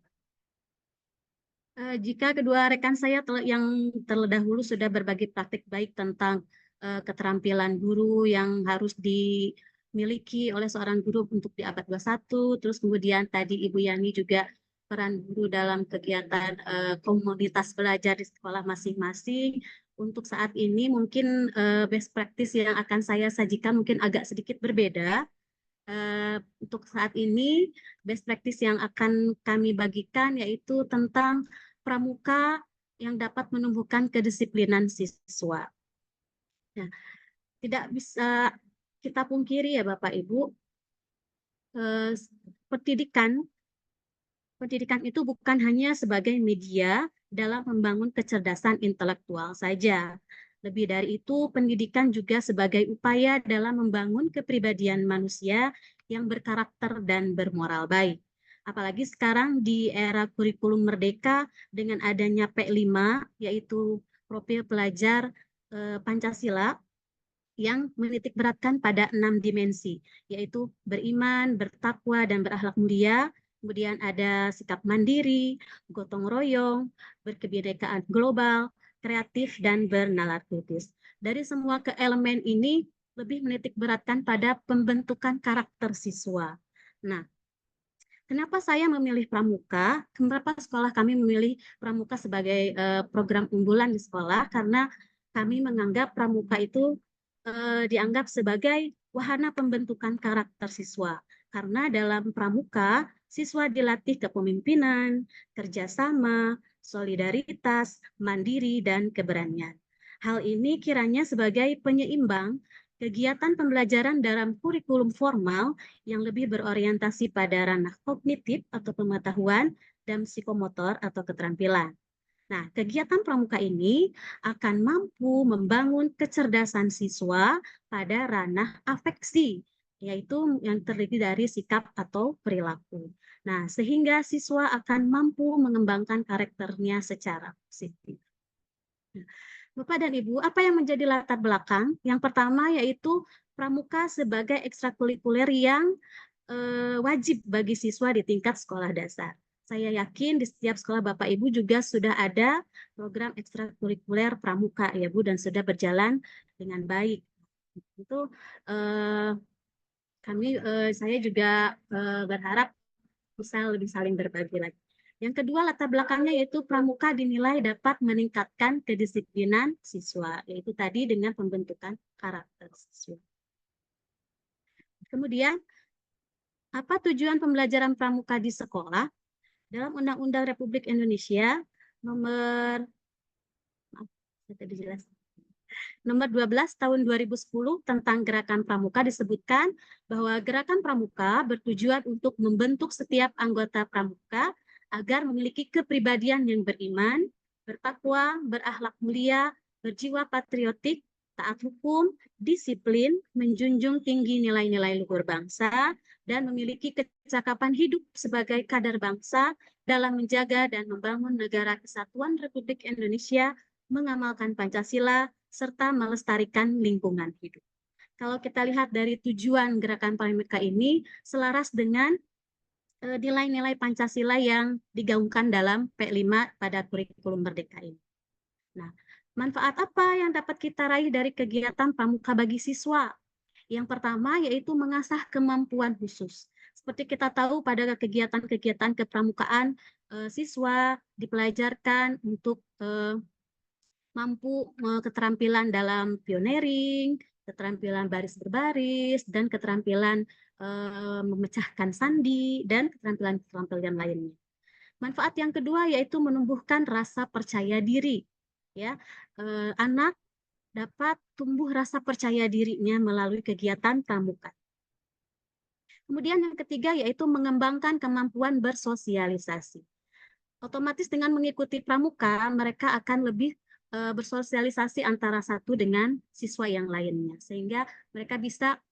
Jika kedua rekan saya yang terlebih dahulu sudah berbagi praktik baik tentang keterampilan guru yang harus dimiliki oleh seorang guru untuk di abad 21, terus kemudian tadi Ibu Yani juga peran guru dalam kegiatan komunitas belajar di sekolah masing-masing. Untuk saat ini mungkin best practice yang akan saya sajikan mungkin agak sedikit berbeda. Untuk saat ini best practice yang akan kami bagikan yaitu tentang pramuka yang dapat menumbuhkan kedisiplinan siswa. Nah, tidak bisa kita pungkiri ya Bapak Ibu, pendidikan itu bukan hanya sebagai media dalam membangun kecerdasan intelektual saja, Lebih dari itu, pendidikan juga sebagai upaya dalam membangun kepribadian manusia yang berkarakter dan bermoral baik. Apalagi sekarang di era kurikulum merdeka dengan adanya P5, yaitu profil pelajar Pancasila, yang menitik beratkan pada 6 dimensi, yaitu beriman, bertakwa, dan berakhlak mulia. Kemudian ada sikap mandiri, gotong royong, berkebinekaan global, kreatif, dan bernalar kritis. Dari semua keelemen ini lebih menitik beratkan pada pembentukan karakter siswa. Nah, kenapa saya memilih Pramuka? Kenapa sekolah kami memilih Pramuka sebagai program unggulan di sekolah? Karena kami menganggap Pramuka itu dianggap sebagai wahana pembentukan karakter siswa. Karena dalam Pramuka, siswa dilatih kepemimpinan, kerjasama, solidaritas, mandiri, dan keberanian. Hal ini kiranya sebagai penyeimbang kegiatan pembelajaran dalam kurikulum formal yang lebih berorientasi pada ranah kognitif atau pengetahuan dan psikomotor atau keterampilan. Nah, kegiatan pramuka ini akan mampu membangun kecerdasan siswa pada ranah afeksi, yaitu yang terdiri dari sikap atau perilaku. Nah, sehingga siswa akan mampu mengembangkan karakternya secara positif. Nah, Bapak dan Ibu, apa yang menjadi latar belakang? Yang pertama yaitu pramuka sebagai ekstrakurikuler yang wajib bagi siswa di tingkat sekolah dasar. Saya yakin di setiap sekolah Bapak Ibu juga sudah ada program ekstrakurikuler pramuka ya Bu, dan sudah berjalan dengan baik. Itu saya juga berharap bisa lebih saling berbagi lagi. Yang kedua, latar belakangnya yaitu pramuka dinilai dapat meningkatkan kedisiplinan siswa, yaitu tadi dengan pembentukan karakter siswa. Kemudian, apa tujuan pembelajaran pramuka di sekolah? Dalam Undang-Undang Republik Indonesia nomor 12 tahun 2010 tentang Gerakan Pramuka disebutkan bahwa Gerakan Pramuka bertujuan untuk membentuk setiap anggota pramuka agar memiliki kepribadian yang beriman, bertakwa, berakhlak mulia, berjiwa patriotik, taat hukum, disiplin, menjunjung tinggi nilai-nilai luhur bangsa, dan memiliki kecakapan hidup sebagai kader bangsa dalam menjaga dan membangun negara kesatuan Republik Indonesia, mengamalkan Pancasila, serta melestarikan lingkungan hidup. Kalau kita lihat dari tujuan gerakan pramuka ini selaras dengan nilai-nilai Pancasila yang digaungkan dalam P5 pada kurikulum merdeka ini. Nah, manfaat apa yang dapat kita raih dari kegiatan pramuka bagi siswa? Yang pertama yaitu mengasah kemampuan khusus. Seperti kita tahu pada kegiatan-kegiatan kepramukaan, siswa dipelajarkan untuk mampu keterampilan dalam pioneering, keterampilan baris berbaris, dan keterampilan memecahkan sandi, dan keterampilan-keterampilan lainnya. Manfaat yang kedua yaitu menumbuhkan rasa percaya diri. Ya, anak dapat tumbuh rasa percaya dirinya melalui kegiatan pramuka. Kemudian yang ketiga yaitu mengembangkan kemampuan bersosialisasi. Otomatis dengan mengikuti pramuka, mereka akan lebih bersosialisasi antara satu dengan siswa yang lainnya, sehingga mereka bisa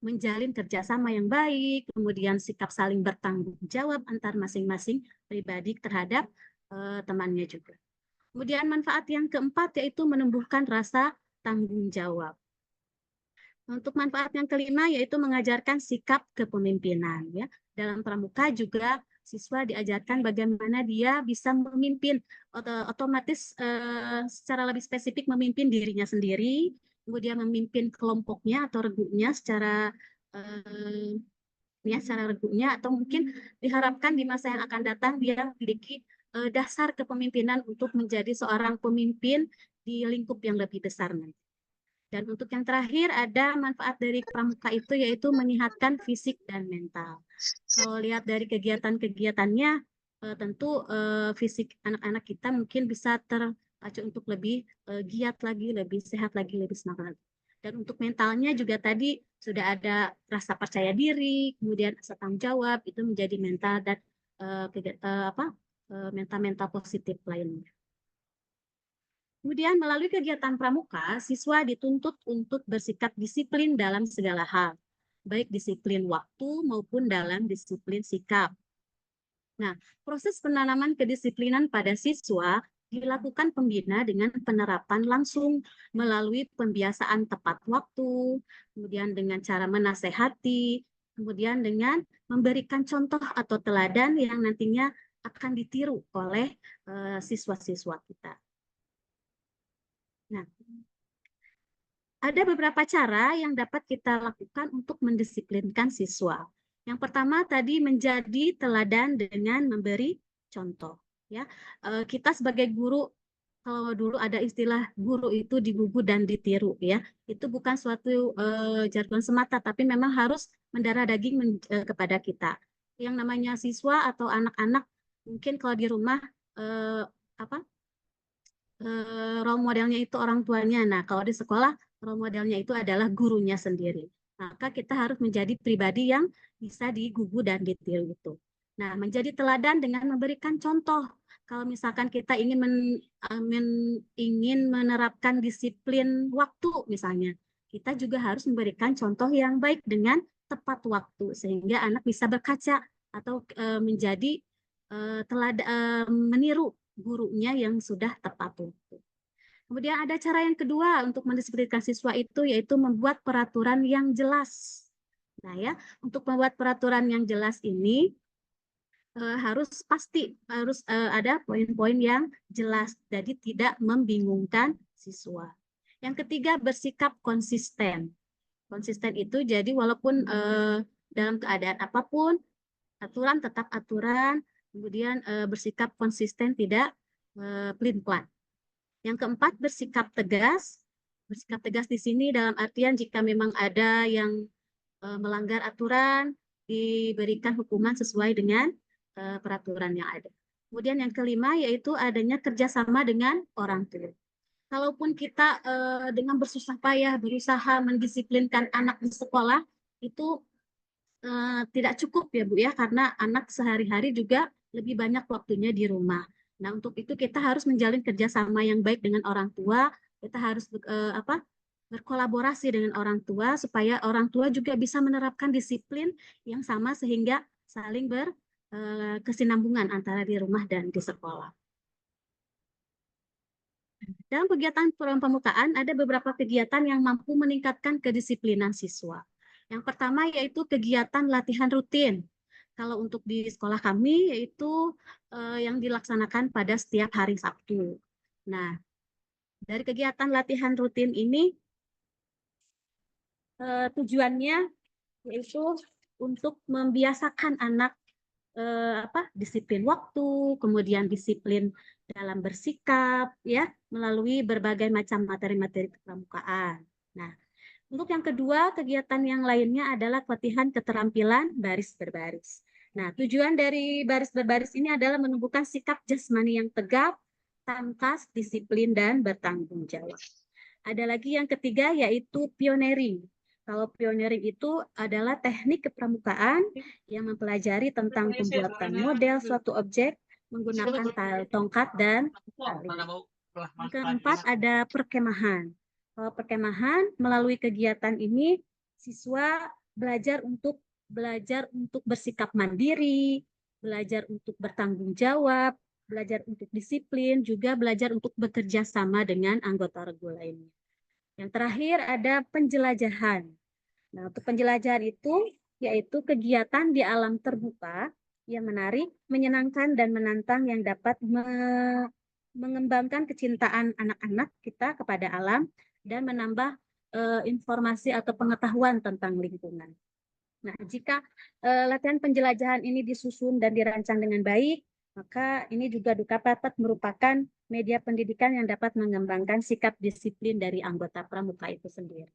menjalin kerjasama yang baik, kemudian sikap saling bertanggung jawab antar masing-masing pribadi terhadap temannya juga. Kemudian manfaat yang keempat yaitu menumbuhkan rasa tanggung jawab. Untuk manfaat yang kelima yaitu mengajarkan sikap kepemimpinan. Ya. Dalam pramuka juga siswa diajarkan bagaimana dia bisa memimpin, otomatis secara lebih spesifik memimpin dirinya sendiri, kemudian memimpin kelompoknya atau regunya secara regunya, atau mungkin diharapkan di masa yang akan datang dia memiliki dasar kepemimpinan untuk menjadi seorang pemimpin di lingkup yang lebih besar nanti. Dan untuk yang terakhir ada manfaat dari pramuka itu yaitu menyehatkan fisik dan mental. Kalau lihat dari kegiatan-kegiatannya, tentu fisik anak-anak kita mungkin bisa terpacu untuk lebih giat lagi, lebih sehat lagi, lebih semangat lagi. Dan untuk mentalnya juga tadi sudah ada rasa percaya diri, kemudian rasa tanggung jawab, itu menjadi mental dan mental-mental positif lainnya. Kemudian melalui kegiatan pramuka, siswa dituntut untuk bersikap disiplin dalam segala hal, baik disiplin waktu maupun dalam disiplin sikap. Nah, proses penanaman kedisiplinan pada siswa dilakukan pembina dengan penerapan langsung melalui pembiasaan tepat waktu, kemudian dengan cara menasehati, kemudian dengan memberikan contoh atau teladan yang nantinya akan ditiru oleh siswa-siswa kita. Nah, ada beberapa cara yang dapat kita lakukan untuk mendisiplinkan siswa. Yang pertama tadi menjadi teladan dengan memberi contoh. Ya, kita sebagai guru, kalau dulu ada istilah guru itu digugu dan ditiru, ya, itu bukan suatu jargon semata, tapi memang harus mendarah daging kepada kita. Yang namanya siswa atau anak-anak mungkin kalau di rumah role modelnya itu orang tuanya. Nah, kalau di sekolah role modelnya itu adalah gurunya sendiri. Maka kita harus menjadi pribadi yang bisa digugu dan ditiru itu. Nah, menjadi teladan dengan memberikan contoh. Kalau misalkan kita ingin menerapkan disiplin waktu misalnya, kita juga harus memberikan contoh yang baik dengan tepat waktu sehingga anak bisa berkaca atau menjadi meniru gurunya yang sudah tepat waktu. Kemudian ada cara yang kedua untuk mendisiplinkan siswa itu yaitu membuat peraturan yang jelas. Nah ya, untuk membuat peraturan yang jelas ini harus ada poin-poin yang jelas, jadi tidak membingungkan siswa. Yang ketiga, bersikap konsisten. Konsisten itu jadi walaupun dalam keadaan apapun, aturan tetap aturan, kemudian bersikap konsisten, tidak pelin-pelan. Yang keempat, bersikap tegas. Bersikap tegas di sini dalam artian jika memang ada yang melanggar aturan, diberikan hukuman sesuai dengan peraturan yang ada. Kemudian yang kelima yaitu adanya kerjasama dengan orang tua. Kalaupun kita dengan bersusah payah berusaha mendisiplinkan anak di sekolah, itu tidak cukup ya Bu ya, karena anak sehari-hari juga lebih banyak waktunya di rumah. Nah, untuk itu kita harus menjalin kerjasama yang baik dengan orang tua. Kita harus berkolaborasi dengan orang tua supaya orang tua juga bisa menerapkan disiplin yang sama sehingga saling berkesinambungan antara di rumah dan di sekolah. Dalam kegiatan pramukaan ada beberapa kegiatan yang mampu meningkatkan kedisiplinan siswa. Yang pertama yaitu kegiatan latihan rutin. Kalau untuk di sekolah kami yaitu yang dilaksanakan pada setiap hari Sabtu. Nah, dari kegiatan latihan rutin ini tujuannya yaitu untuk membiasakan anak disiplin waktu, kemudian disiplin dalam bersikap, ya, melalui berbagai macam materi-materi kepramukaan. Nah, untuk yang kedua, kegiatan yang lainnya adalah latihan keterampilan baris berbaris. Nah, tujuan dari baris berbaris ini adalah menumbuhkan sikap jasmani yang tegap, tangkas, disiplin, dan bertanggung jawab. Ada lagi yang ketiga yaitu pioneering. Kalau pioneering itu adalah teknik kepramukaan yang mempelajari tentang pembuatan model suatu objek menggunakan tongkat dan tali. Yang keempat ada perkemahan. Kalau perkemahan melalui kegiatan ini siswa belajar untuk bersikap mandiri, belajar untuk bertanggung jawab, belajar untuk disiplin, juga belajar untuk bekerja sama dengan anggota regu lainnya. Yang terakhir ada penjelajahan. Nah, untuk penjelajahan itu yaitu kegiatan di alam terbuka yang menarik, menyenangkan, dan menantang yang dapat mengembangkan kecintaan anak-anak kita kepada alam dan menambah informasi atau pengetahuan tentang lingkungan. Nah, jika latihan penjelajahan ini disusun dan dirancang dengan baik, maka ini juga dapat merupakan media pendidikan yang dapat mengembangkan sikap disiplin dari anggota pramuka itu sendiri.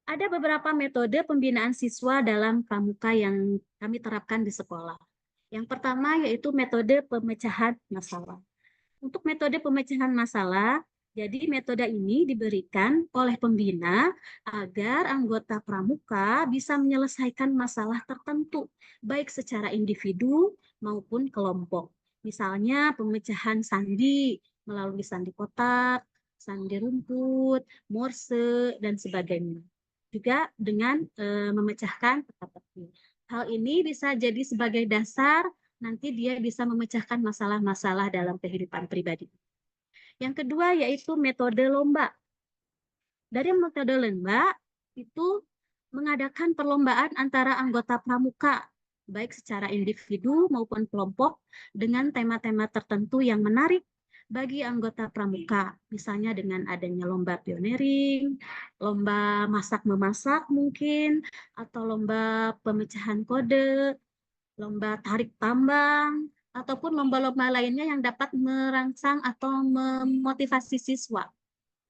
Ada beberapa metode pembinaan siswa dalam pramuka yang kami terapkan di sekolah. Yang pertama yaitu metode pemecahan masalah. Untuk metode pemecahan masalah, jadi metode ini diberikan oleh pembina agar anggota pramuka bisa menyelesaikan masalah tertentu, baik secara individu maupun kelompok. Misalnya pemecahan sandi melalui sandi kotak, sandi rumput, morse, dan sebagainya. Juga dengan memecahkan teka-teki. Hal ini bisa jadi sebagai dasar nanti dia bisa memecahkan masalah-masalah dalam kehidupan pribadi. Yang kedua yaitu metode lomba. Dari metode lomba itu mengadakan perlombaan antara anggota pramuka, baik secara individu maupun kelompok, dengan tema-tema tertentu yang menarik bagi anggota pramuka. Misalnya dengan adanya lomba pioneering, lomba masak-memasak mungkin, atau lomba pemecahan kode, lomba tarik tambang, ataupun lomba-lomba lainnya yang dapat merangsang atau memotivasi siswa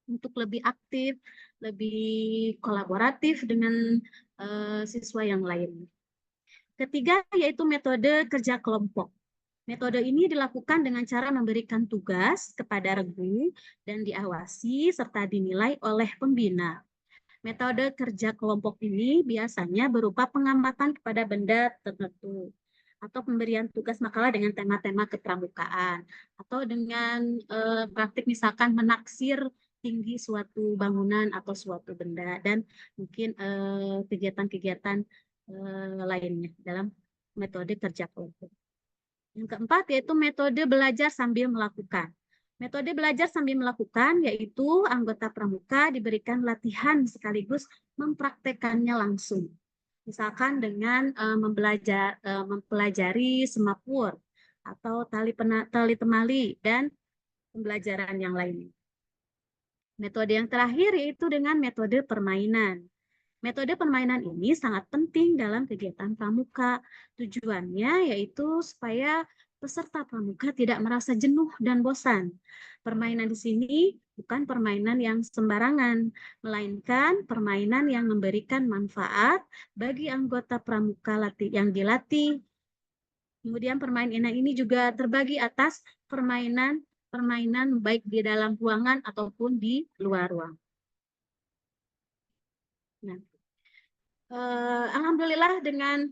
untuk lebih aktif, lebih kolaboratif dengan siswa yang lain. Ketiga yaitu metode kerja kelompok. Metode ini dilakukan dengan cara memberikan tugas kepada regu dan diawasi serta dinilai oleh pembina. Metode kerja kelompok ini biasanya berupa pengamatan kepada benda tertentu atau pemberian tugas makalah dengan tema-tema kepramukaan atau dengan praktik misalkan menaksir tinggi suatu bangunan atau suatu benda dan mungkin kegiatan-kegiatan lainnya dalam metode kerja kelompok. Yang keempat yaitu metode belajar sambil melakukan. Metode belajar sambil melakukan yaitu anggota pramuka diberikan latihan sekaligus mempraktekannya langsung. Misalkan dengan mempelajari semapur atau tali temali dan pembelajaran yang lain. Metode yang terakhir yaitu dengan metode permainan. Metode permainan ini sangat penting dalam kegiatan pramuka. Tujuannya yaitu supaya peserta pramuka tidak merasa jenuh dan bosan. Permainan di sini bukan permainan yang sembarangan, melainkan permainan yang memberikan manfaat bagi anggota pramuka yang dilatih. Kemudian permainan ini juga terbagi atas permainan baik di dalam ruangan ataupun di luar ruang. Nah, alhamdulillah dengan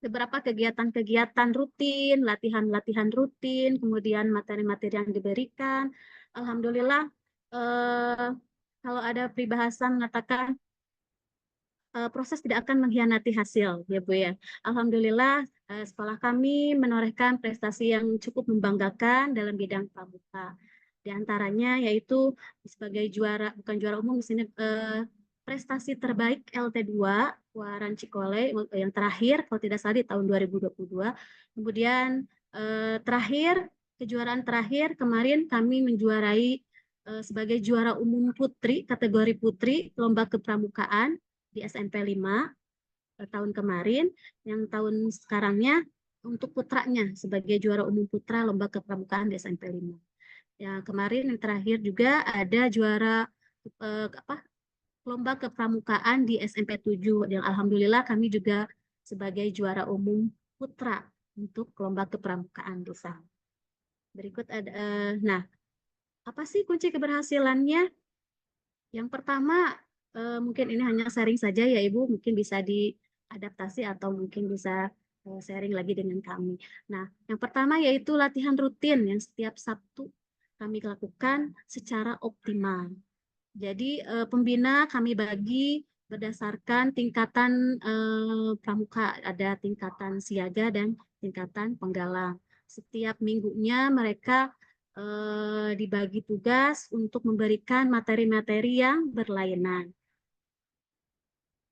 beberapa kegiatan-kegiatan rutin, latihan-latihan rutin, kemudian materi-materi yang diberikan, alhamdulillah kalau ada peribahasa mengatakan proses tidak akan mengkhianati hasil, ya Bu ya. Alhamdulillah sekolah kami menorehkan prestasi yang cukup membanggakan dalam bidang pramuka. Di antaranya yaitu sebagai juara, bukan juara umum di sini, prestasi terbaik LT2 Waran Cikole yang terakhir kalau tidak salah di tahun 2022. Kemudian terakhir kejuaraan terakhir kemarin kami menjuarai sebagai juara umum putri kategori putri lomba kepramukaan di SMP 5 tahun kemarin, yang tahun sekarangnya untuk putranya sebagai juara umum putra lomba kepramukaan di SMP 5. Ya, kemarin yang terakhir juga ada juara lomba kepramukaan di SMP 7 yang alhamdulillah kami juga sebagai juara umum putra untuk lomba kepramukaan di sana. Berikut ada nah, apa sih kunci keberhasilannya? Yang pertama mungkin ini hanya sharing saja ya Ibu, mungkin bisa diadaptasi atau mungkin bisa sharing lagi dengan kami. Nah, yang pertama yaitu latihan rutin yang setiap Sabtu kami lakukan secara optimal. Jadi pembina kami bagi berdasarkan tingkatan pramuka, ada tingkatan siaga dan tingkatan penggalang. Setiap minggunya mereka dibagi tugas untuk memberikan materi-materi yang berlainan.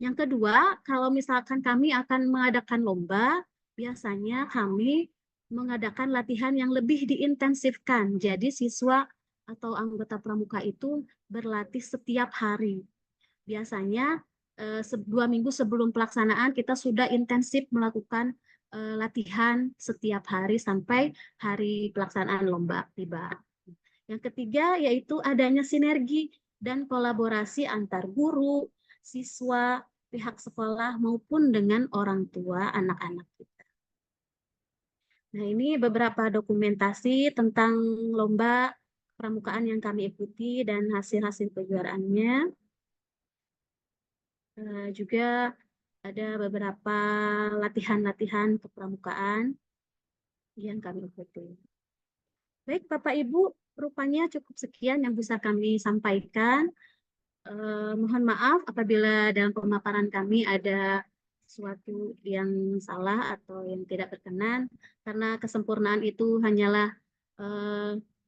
Yang kedua, kalau misalkan kami akan mengadakan lomba, biasanya kami mengadakan latihan yang lebih diintensifkan. Jadi siswa atau anggota pramuka itu berlatih setiap hari. Biasanya 2 minggu sebelum pelaksanaan kita sudah intensif melakukan latihan setiap hari sampai hari pelaksanaan lomba tiba. Yang ketiga yaitu adanya sinergi dan kolaborasi antar guru, siswa, pihak sekolah maupun dengan orang tua anak-anak kita. Nah, ini beberapa dokumentasi tentang lomba pramukaan yang kami ikuti dan hasil-hasil kejuaraannya. Juga ada beberapa latihan-latihan kepramukaan yang kami ikuti. Baik, Bapak Ibu, rupanya cukup sekian yang bisa kami sampaikan. Mohon maaf apabila dalam pemaparan kami ada sesuatu yang salah atau yang tidak berkenan, karena kesempurnaan itu hanyalah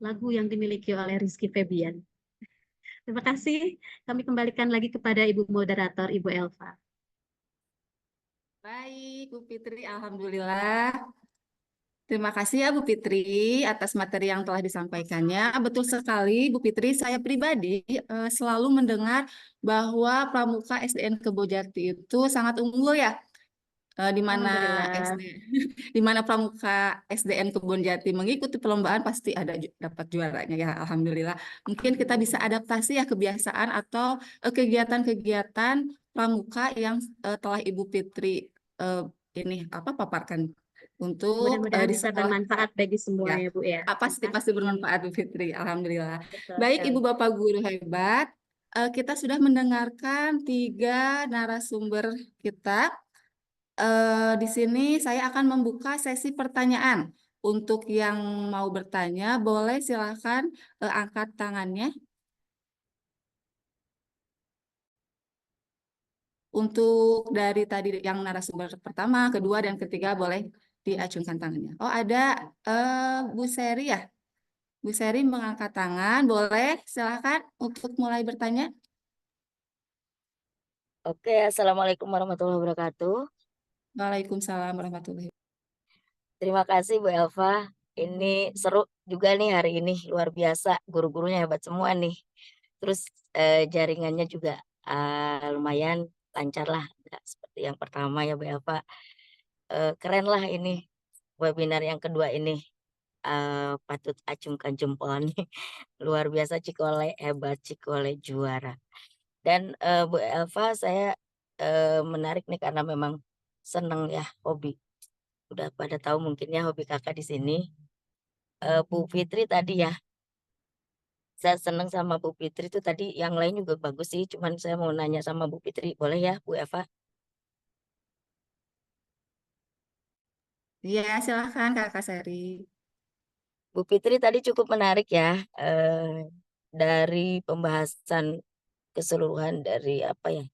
lagu yang dimiliki oleh Rizky Febian. Terima kasih. Kami kembalikan lagi kepada Ibu Moderator, Ibu Elva. Baik, Bu Fitri, alhamdulillah. Terima kasih ya Bu Fitri atas materi yang telah disampaikannya. Betul sekali Bu Fitri, saya pribadi selalu mendengar bahwa Pramuka SDN Kebojati itu sangat unggul ya. Di mana Alhamdulillah. di mana Pramuka SDN Kebonjati mengikuti perlombaan pasti ada dapat juaranya ya, alhamdulillah. Mungkin kita bisa adaptasi ya kebiasaan atau kegiatan-kegiatan Pramuka yang telah Ibu Fitri ini paparkan untuk Mudah-mudahan di bisa sekolah bermanfaat bagi semua ya. ya, Bu ya. Pasti bermanfaat Bu Fitri, alhamdulillah. Betul Baik sekali. Ibu Bapak guru hebat, kita sudah mendengarkan 3 narasumber kita. Di sini saya akan membuka sesi pertanyaan. Untuk yang mau bertanya, boleh silakan angkat tangannya. Untuk dari tadi yang narasumber pertama, kedua, dan ketiga boleh diacungkan tangannya. Oh, ada Bu Seri ya? Bu Seri mengangkat tangan, boleh silakan untuk mulai bertanya. Oke, Assalamualaikum warahmatullahi wabarakatuh. Waalaikumsalam warahmatullahi wabarakatuh. Terima kasih Bu Elva. Ini seru juga nih hari ini, luar biasa. Guru-gurunya hebat semua nih. Terus jaringannya juga lumayan lancar lah. Nggak seperti yang pertama ya Bu Elva. Keren lah ini webinar yang kedua ini. Patut acungkan jempol nih. Luar biasa Cikole, hebat Cikole juara. Dan Bu Elva, saya menarik nih karena memang seneng ya hobi. Udah pada tahu mungkin ya hobi kakak di sini. Bu Fitri tadi ya, saya seneng sama Bu Fitri itu tadi, yang lain juga bagus sih. Cuman saya mau nanya sama Bu Fitri, boleh ya Bu Eva? Iya, silakan Kakak Seri. Bu Fitri tadi cukup menarik ya, dari pembahasan keseluruhan dari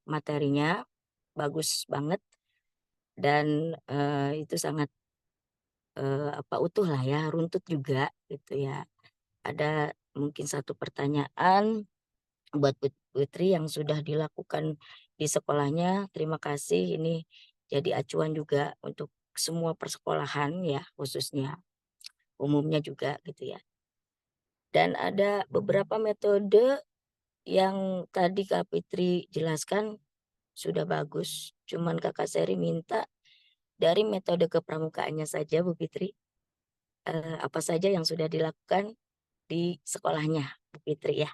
materinya bagus banget, dan itu sangat utuh lah ya, runtut juga gitu ya. Ada mungkin satu pertanyaan buat Bu Putri yang sudah dilakukan di sekolahnya. Terima kasih, ini jadi acuan juga untuk semua persekolahan ya, khususnya umumnya juga gitu ya. Dan ada beberapa metode yang tadi Kak Fitri jelaskan sudah bagus. Cuman Kakak Seri minta dari metode kepramukaannya saja Bu Fitri. Apa saja yang sudah dilakukan di sekolahnya Bu Fitri ya.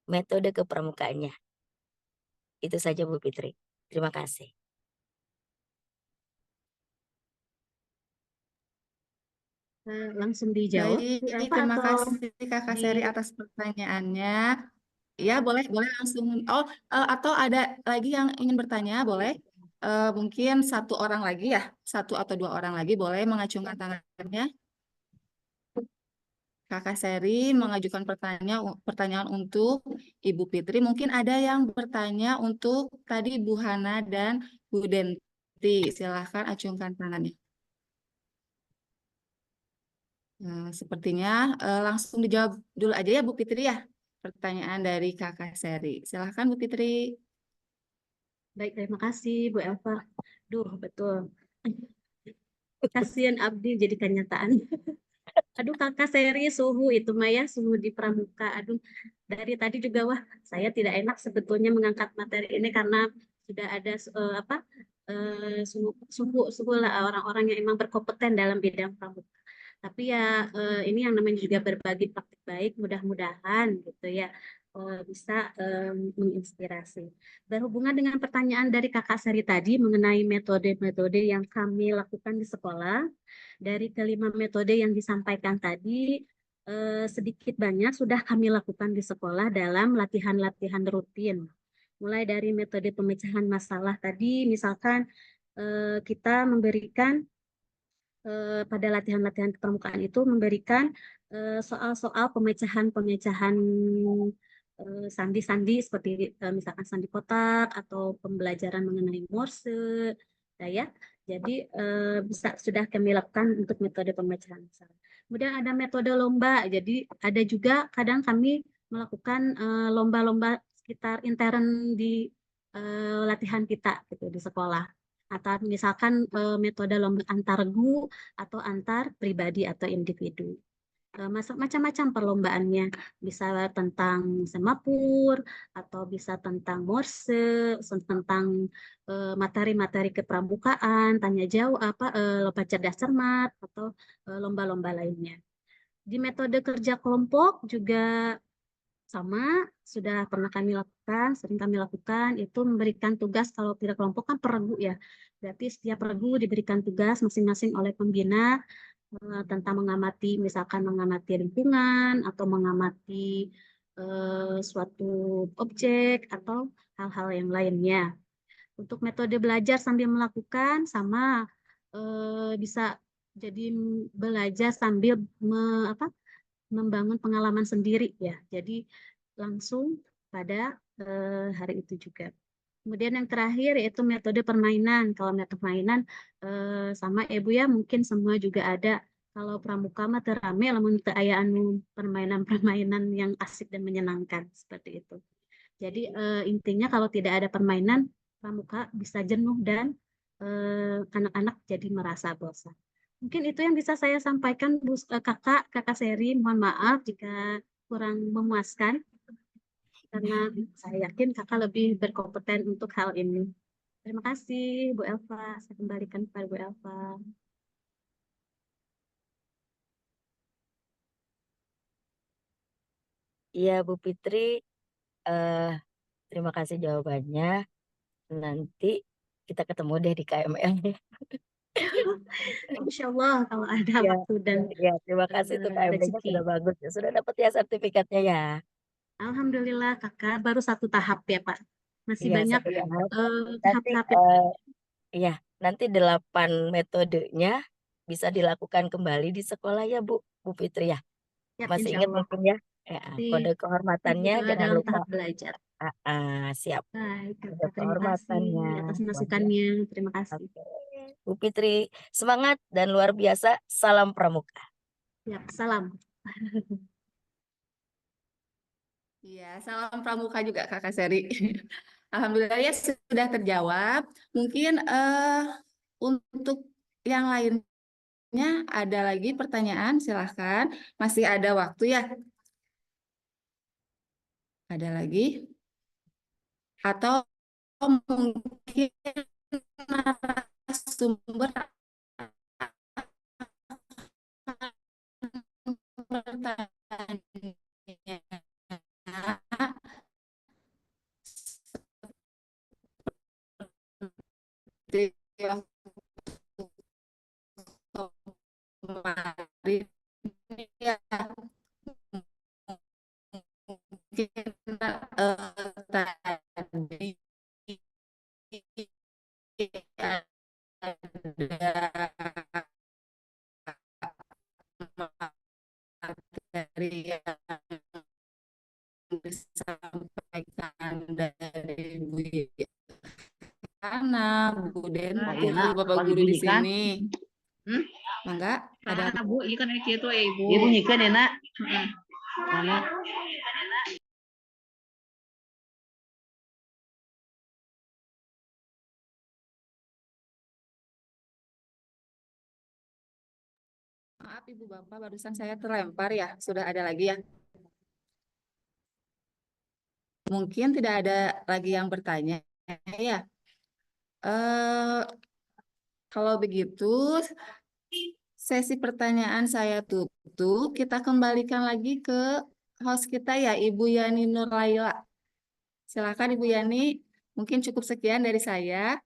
Metode kepramukaannya. Itu saja Bu Fitri. Terima kasih. Langsung dijawab, Bu Baik, Elva, terima atau kasih Kakak Seri atas pertanyaannya. Ya, boleh langsung. Oh, atau ada lagi yang ingin bertanya, boleh? Mungkin 1 orang lagi ya, 1 atau 2 orang lagi boleh mengacungkan tangannya. Kakak Seri mengajukan pertanyaan untuk Ibu Fitri. Mungkin ada yang bertanya untuk tadi Bu Hana dan Bu Denti. Silahkan acungkan tangannya. Sepertinya langsung dijawab dulu aja ya Bu Fitri ya. Pertanyaan dari Kakak Seri. Silahkan Bu Fitri. Baik, terima kasih Bu Elva. Duh, betul. Kasihan Abdi jadi kenyataan. Aduh, Kakak Seri suhu itu Maya, suhu di Pramuka. Aduh, dari tadi juga wah, saya tidak enak sebetulnya mengangkat materi ini karena sudah ada suhu lah orang-orang yang emang berkompeten dalam bidang pramuka. Tapi ya ini yang namanya juga berbagi praktik baik, mudah-mudahan gitu ya bisa menginspirasi. Berhubungan dengan pertanyaan dari Kakak Seri tadi mengenai metode-metode yang kami lakukan di sekolah, dari kelima metode yang disampaikan tadi, sedikit banyak sudah kami lakukan di sekolah dalam latihan-latihan rutin. Mulai dari metode pemecahan masalah tadi, misalkan kita memberikan pada latihan-latihan kepramukaan itu memberikan soal-soal pemecahan-pemecahan sandi-sandi seperti misalkan sandi kotak atau pembelajaran mengenai Morse, ya. Jadi sudah kami lakukan untuk metode pemecahan. Kemudian ada metode lomba. Jadi ada juga kadang kami melakukan lomba-lomba sekitar intern di latihan kita gitu di sekolah. Atau misalkan metode lomba antar guru atau antar pribadi atau individu. Macam-macam perlombaannya, bisa tentang semapur atau bisa tentang Morse, tentang materi-materi kepramukaan, tanya jawab, lomba cerdas cermat atau lomba-lomba lainnya. Di metode kerja kelompok juga sama, sudah pernah kami lakukan, sering kami lakukan, itu memberikan tugas kalau tidak kelompok kan per regu ya. Berarti setiap regu diberikan tugas masing-masing oleh pembina tentang mengamati, misalkan mengamati lingkungan atau mengamati suatu objek atau hal-hal yang lainnya. Untuk metode belajar sambil melakukan sama bisa jadi belajar sambil membangun pengalaman sendiri ya. Jadi langsung pada hari itu juga. Kemudian yang terakhir yaitu metode permainan. Kalau metode permainan sama Ibu ya, mungkin semua juga ada. Kalau pramuka mah terame lamun teu aya anu permainan-permainan yang asik dan menyenangkan seperti itu. Jadi intinya kalau tidak ada permainan, pramuka bisa jenuh dan anak-anak jadi merasa bosan. Mungkin itu yang bisa saya sampaikan Kakak Seri. Mohon maaf jika kurang memuaskan, karena saya yakin Kakak lebih berkompeten untuk hal ini. Terima kasih, Bu Elva. Saya kembalikan kepada Bu Elva. Iya, Bu Fitri, terima kasih jawabannya. Nanti kita ketemu deh di KML. Insya Allah kalau ada Ya, waktu dan ya, terima kasih tuh KML-nya rezeki. sudah bagus ya. Sudah dapat ya sertifikatnya ya. Alhamdulillah Kakak baru satu tahap ya Pak. Masih Iya, banyak satu tahap. Nanti tahap-tahap. iya, nanti 8 metodenya bisa dilakukan kembali di sekolah ya Bu Fitri ya. Ya, Masih insya ingat Allah. mungkin ya? Ya, kode kehormatannya jangan dalam lupa. tahap belajar. Siap. Baik, Kode Kakak, terima kehormatannya. kasih atas Wah, masukannya. Terima kasih. Oke. Bu Fitri, semangat dan luar biasa. Salam pramuka. Ya, salam. Iya, salam pramuka juga Kakak Seri. Alhamdulillah ya sudah terjawab. Mungkin untuk yang lainnya ada lagi pertanyaan, silahkan. Masih ada waktu ya? Ada lagi? Atau mungkin narasumber kemarin ya mungkin tadi ada materi yang disampaikan dari Bu Ana, Bu Dentu, Bapak guru di sini. Mangga, ada Bu, iya kan itu Ibu. Ibu nyikeun ya, Nak. Mana? Maaf Ibu Bapak, barusan saya terlempar ya. Sudah ada lagi ya? Mungkin tidak ada lagi yang bertanya ya. Kalau begitu, sesi pertanyaan saya tutup. Kita kembalikan lagi ke host kita ya, Ibu Yani Nurlaila. Silakan Ibu Yani. Mungkin cukup sekian dari saya.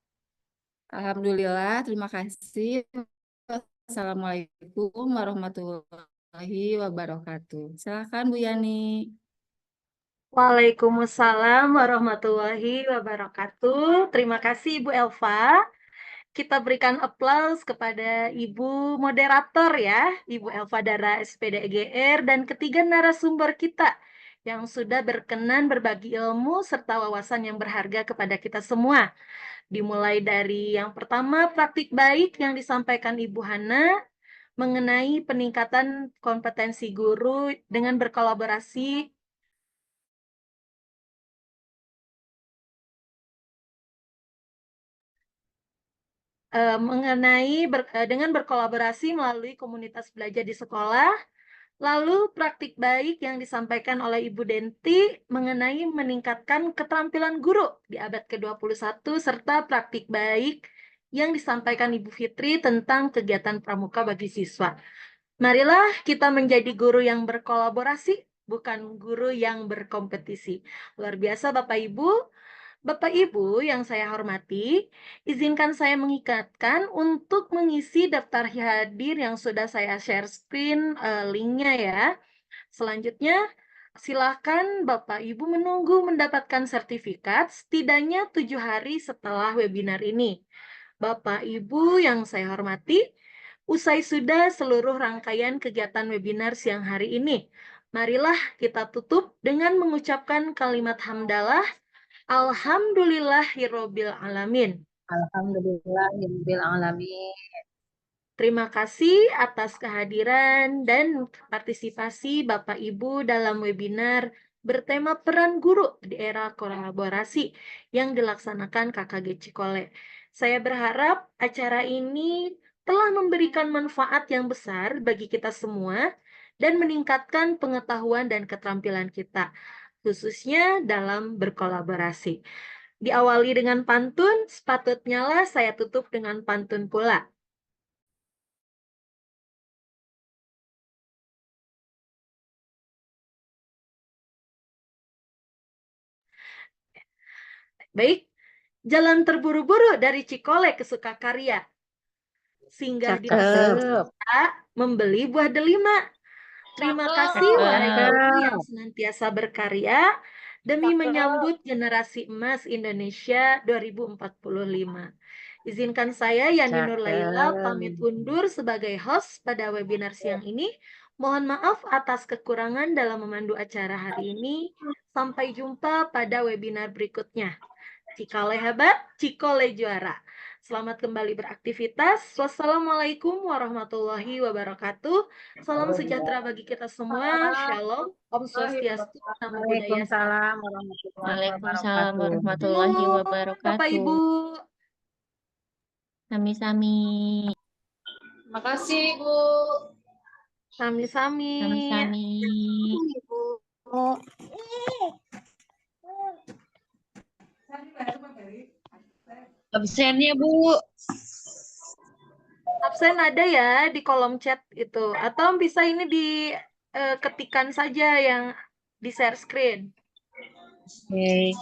Alhamdulillah, terima kasih. Assalamualaikum warahmatullahi wabarakatuh. Silakan Bu Yani. Waalaikumsalam warahmatullahi wabarakatuh. Terima kasih Bu Elva. kita berikan aplaus kepada Ibu moderator ya, Ibu Elva Dara SPD EGR, dan ketiga narasumber kita yang sudah berkenan berbagi ilmu serta wawasan yang berharga kepada kita semua. Dimulai dari yang pertama, praktik baik yang disampaikan Ibu Hana mengenai peningkatan kompetensi guru dengan berkolaborasi dengan berkolaborasi melalui komunitas belajar di sekolah. Lalu praktik baik yang disampaikan oleh Ibu Denti mengenai meningkatkan keterampilan guru di abad ke-21 serta praktik baik yang disampaikan Ibu Fitri tentang kegiatan pramuka bagi siswa. Marilah kita menjadi guru yang berkolaborasi, bukan guru yang berkompetisi. Luar biasa Bapak Ibu. Bapak Ibu yang saya hormati, izinkan saya mengingatkan untuk mengisi daftar hadir yang sudah saya share screen linknya ya. Selanjutnya, silakan Bapak Ibu menunggu mendapatkan sertifikat setidaknya 7 hari setelah webinar ini. Bapak Ibu yang saya hormati, usai sudah seluruh rangkaian kegiatan webinar siang hari ini. Marilah kita tutup dengan mengucapkan kalimat hamdalah. Alhamdulillahirabbil alamin. Alhamdulillahirabbil alamin. Terima kasih atas kehadiran dan partisipasi Bapak Ibu dalam webinar bertema peran guru di era kolaborasi yang dilaksanakan KKG Cikole. Saya berharap acara ini telah memberikan manfaat yang besar bagi kita semua dan meningkatkan pengetahuan dan keterampilan kita, khususnya dalam berkolaborasi. Diawali dengan pantun, sepatutnya lah saya tutup dengan pantun pula. Baik, jalan terburu-buru dari Cikole ke Sukakarya. Singgah di pasar membeli buah delima. Terima kasih wahai guru yang senantiasa berkarya demi menyambut generasi emas Indonesia 2045. Izinkan saya Yani Nur Laila pamit undur sebagai host pada webinar siang ini. Mohon maaf atas kekurangan dalam memandu acara hari ini. Sampai jumpa pada webinar berikutnya. Cikole hebat, Cikole juara. Selamat kembali beraktivitas. Wassalamualaikum warahmatullahi wabarakatuh. Salam sejahtera bagi kita semua. Shalom. Om Swastiastu. Namo Buddhaya. Waalaikumsalam warahmatullahi wabarakatuh. Bapak Ibu. Sami-sami. Terima kasih, Bu. Sami-sami. Sami-sami. Absennya, Bu. Absen ada ya di kolom chat itu. Atau bisa ini diketikkan saja yang di share screen. Oke.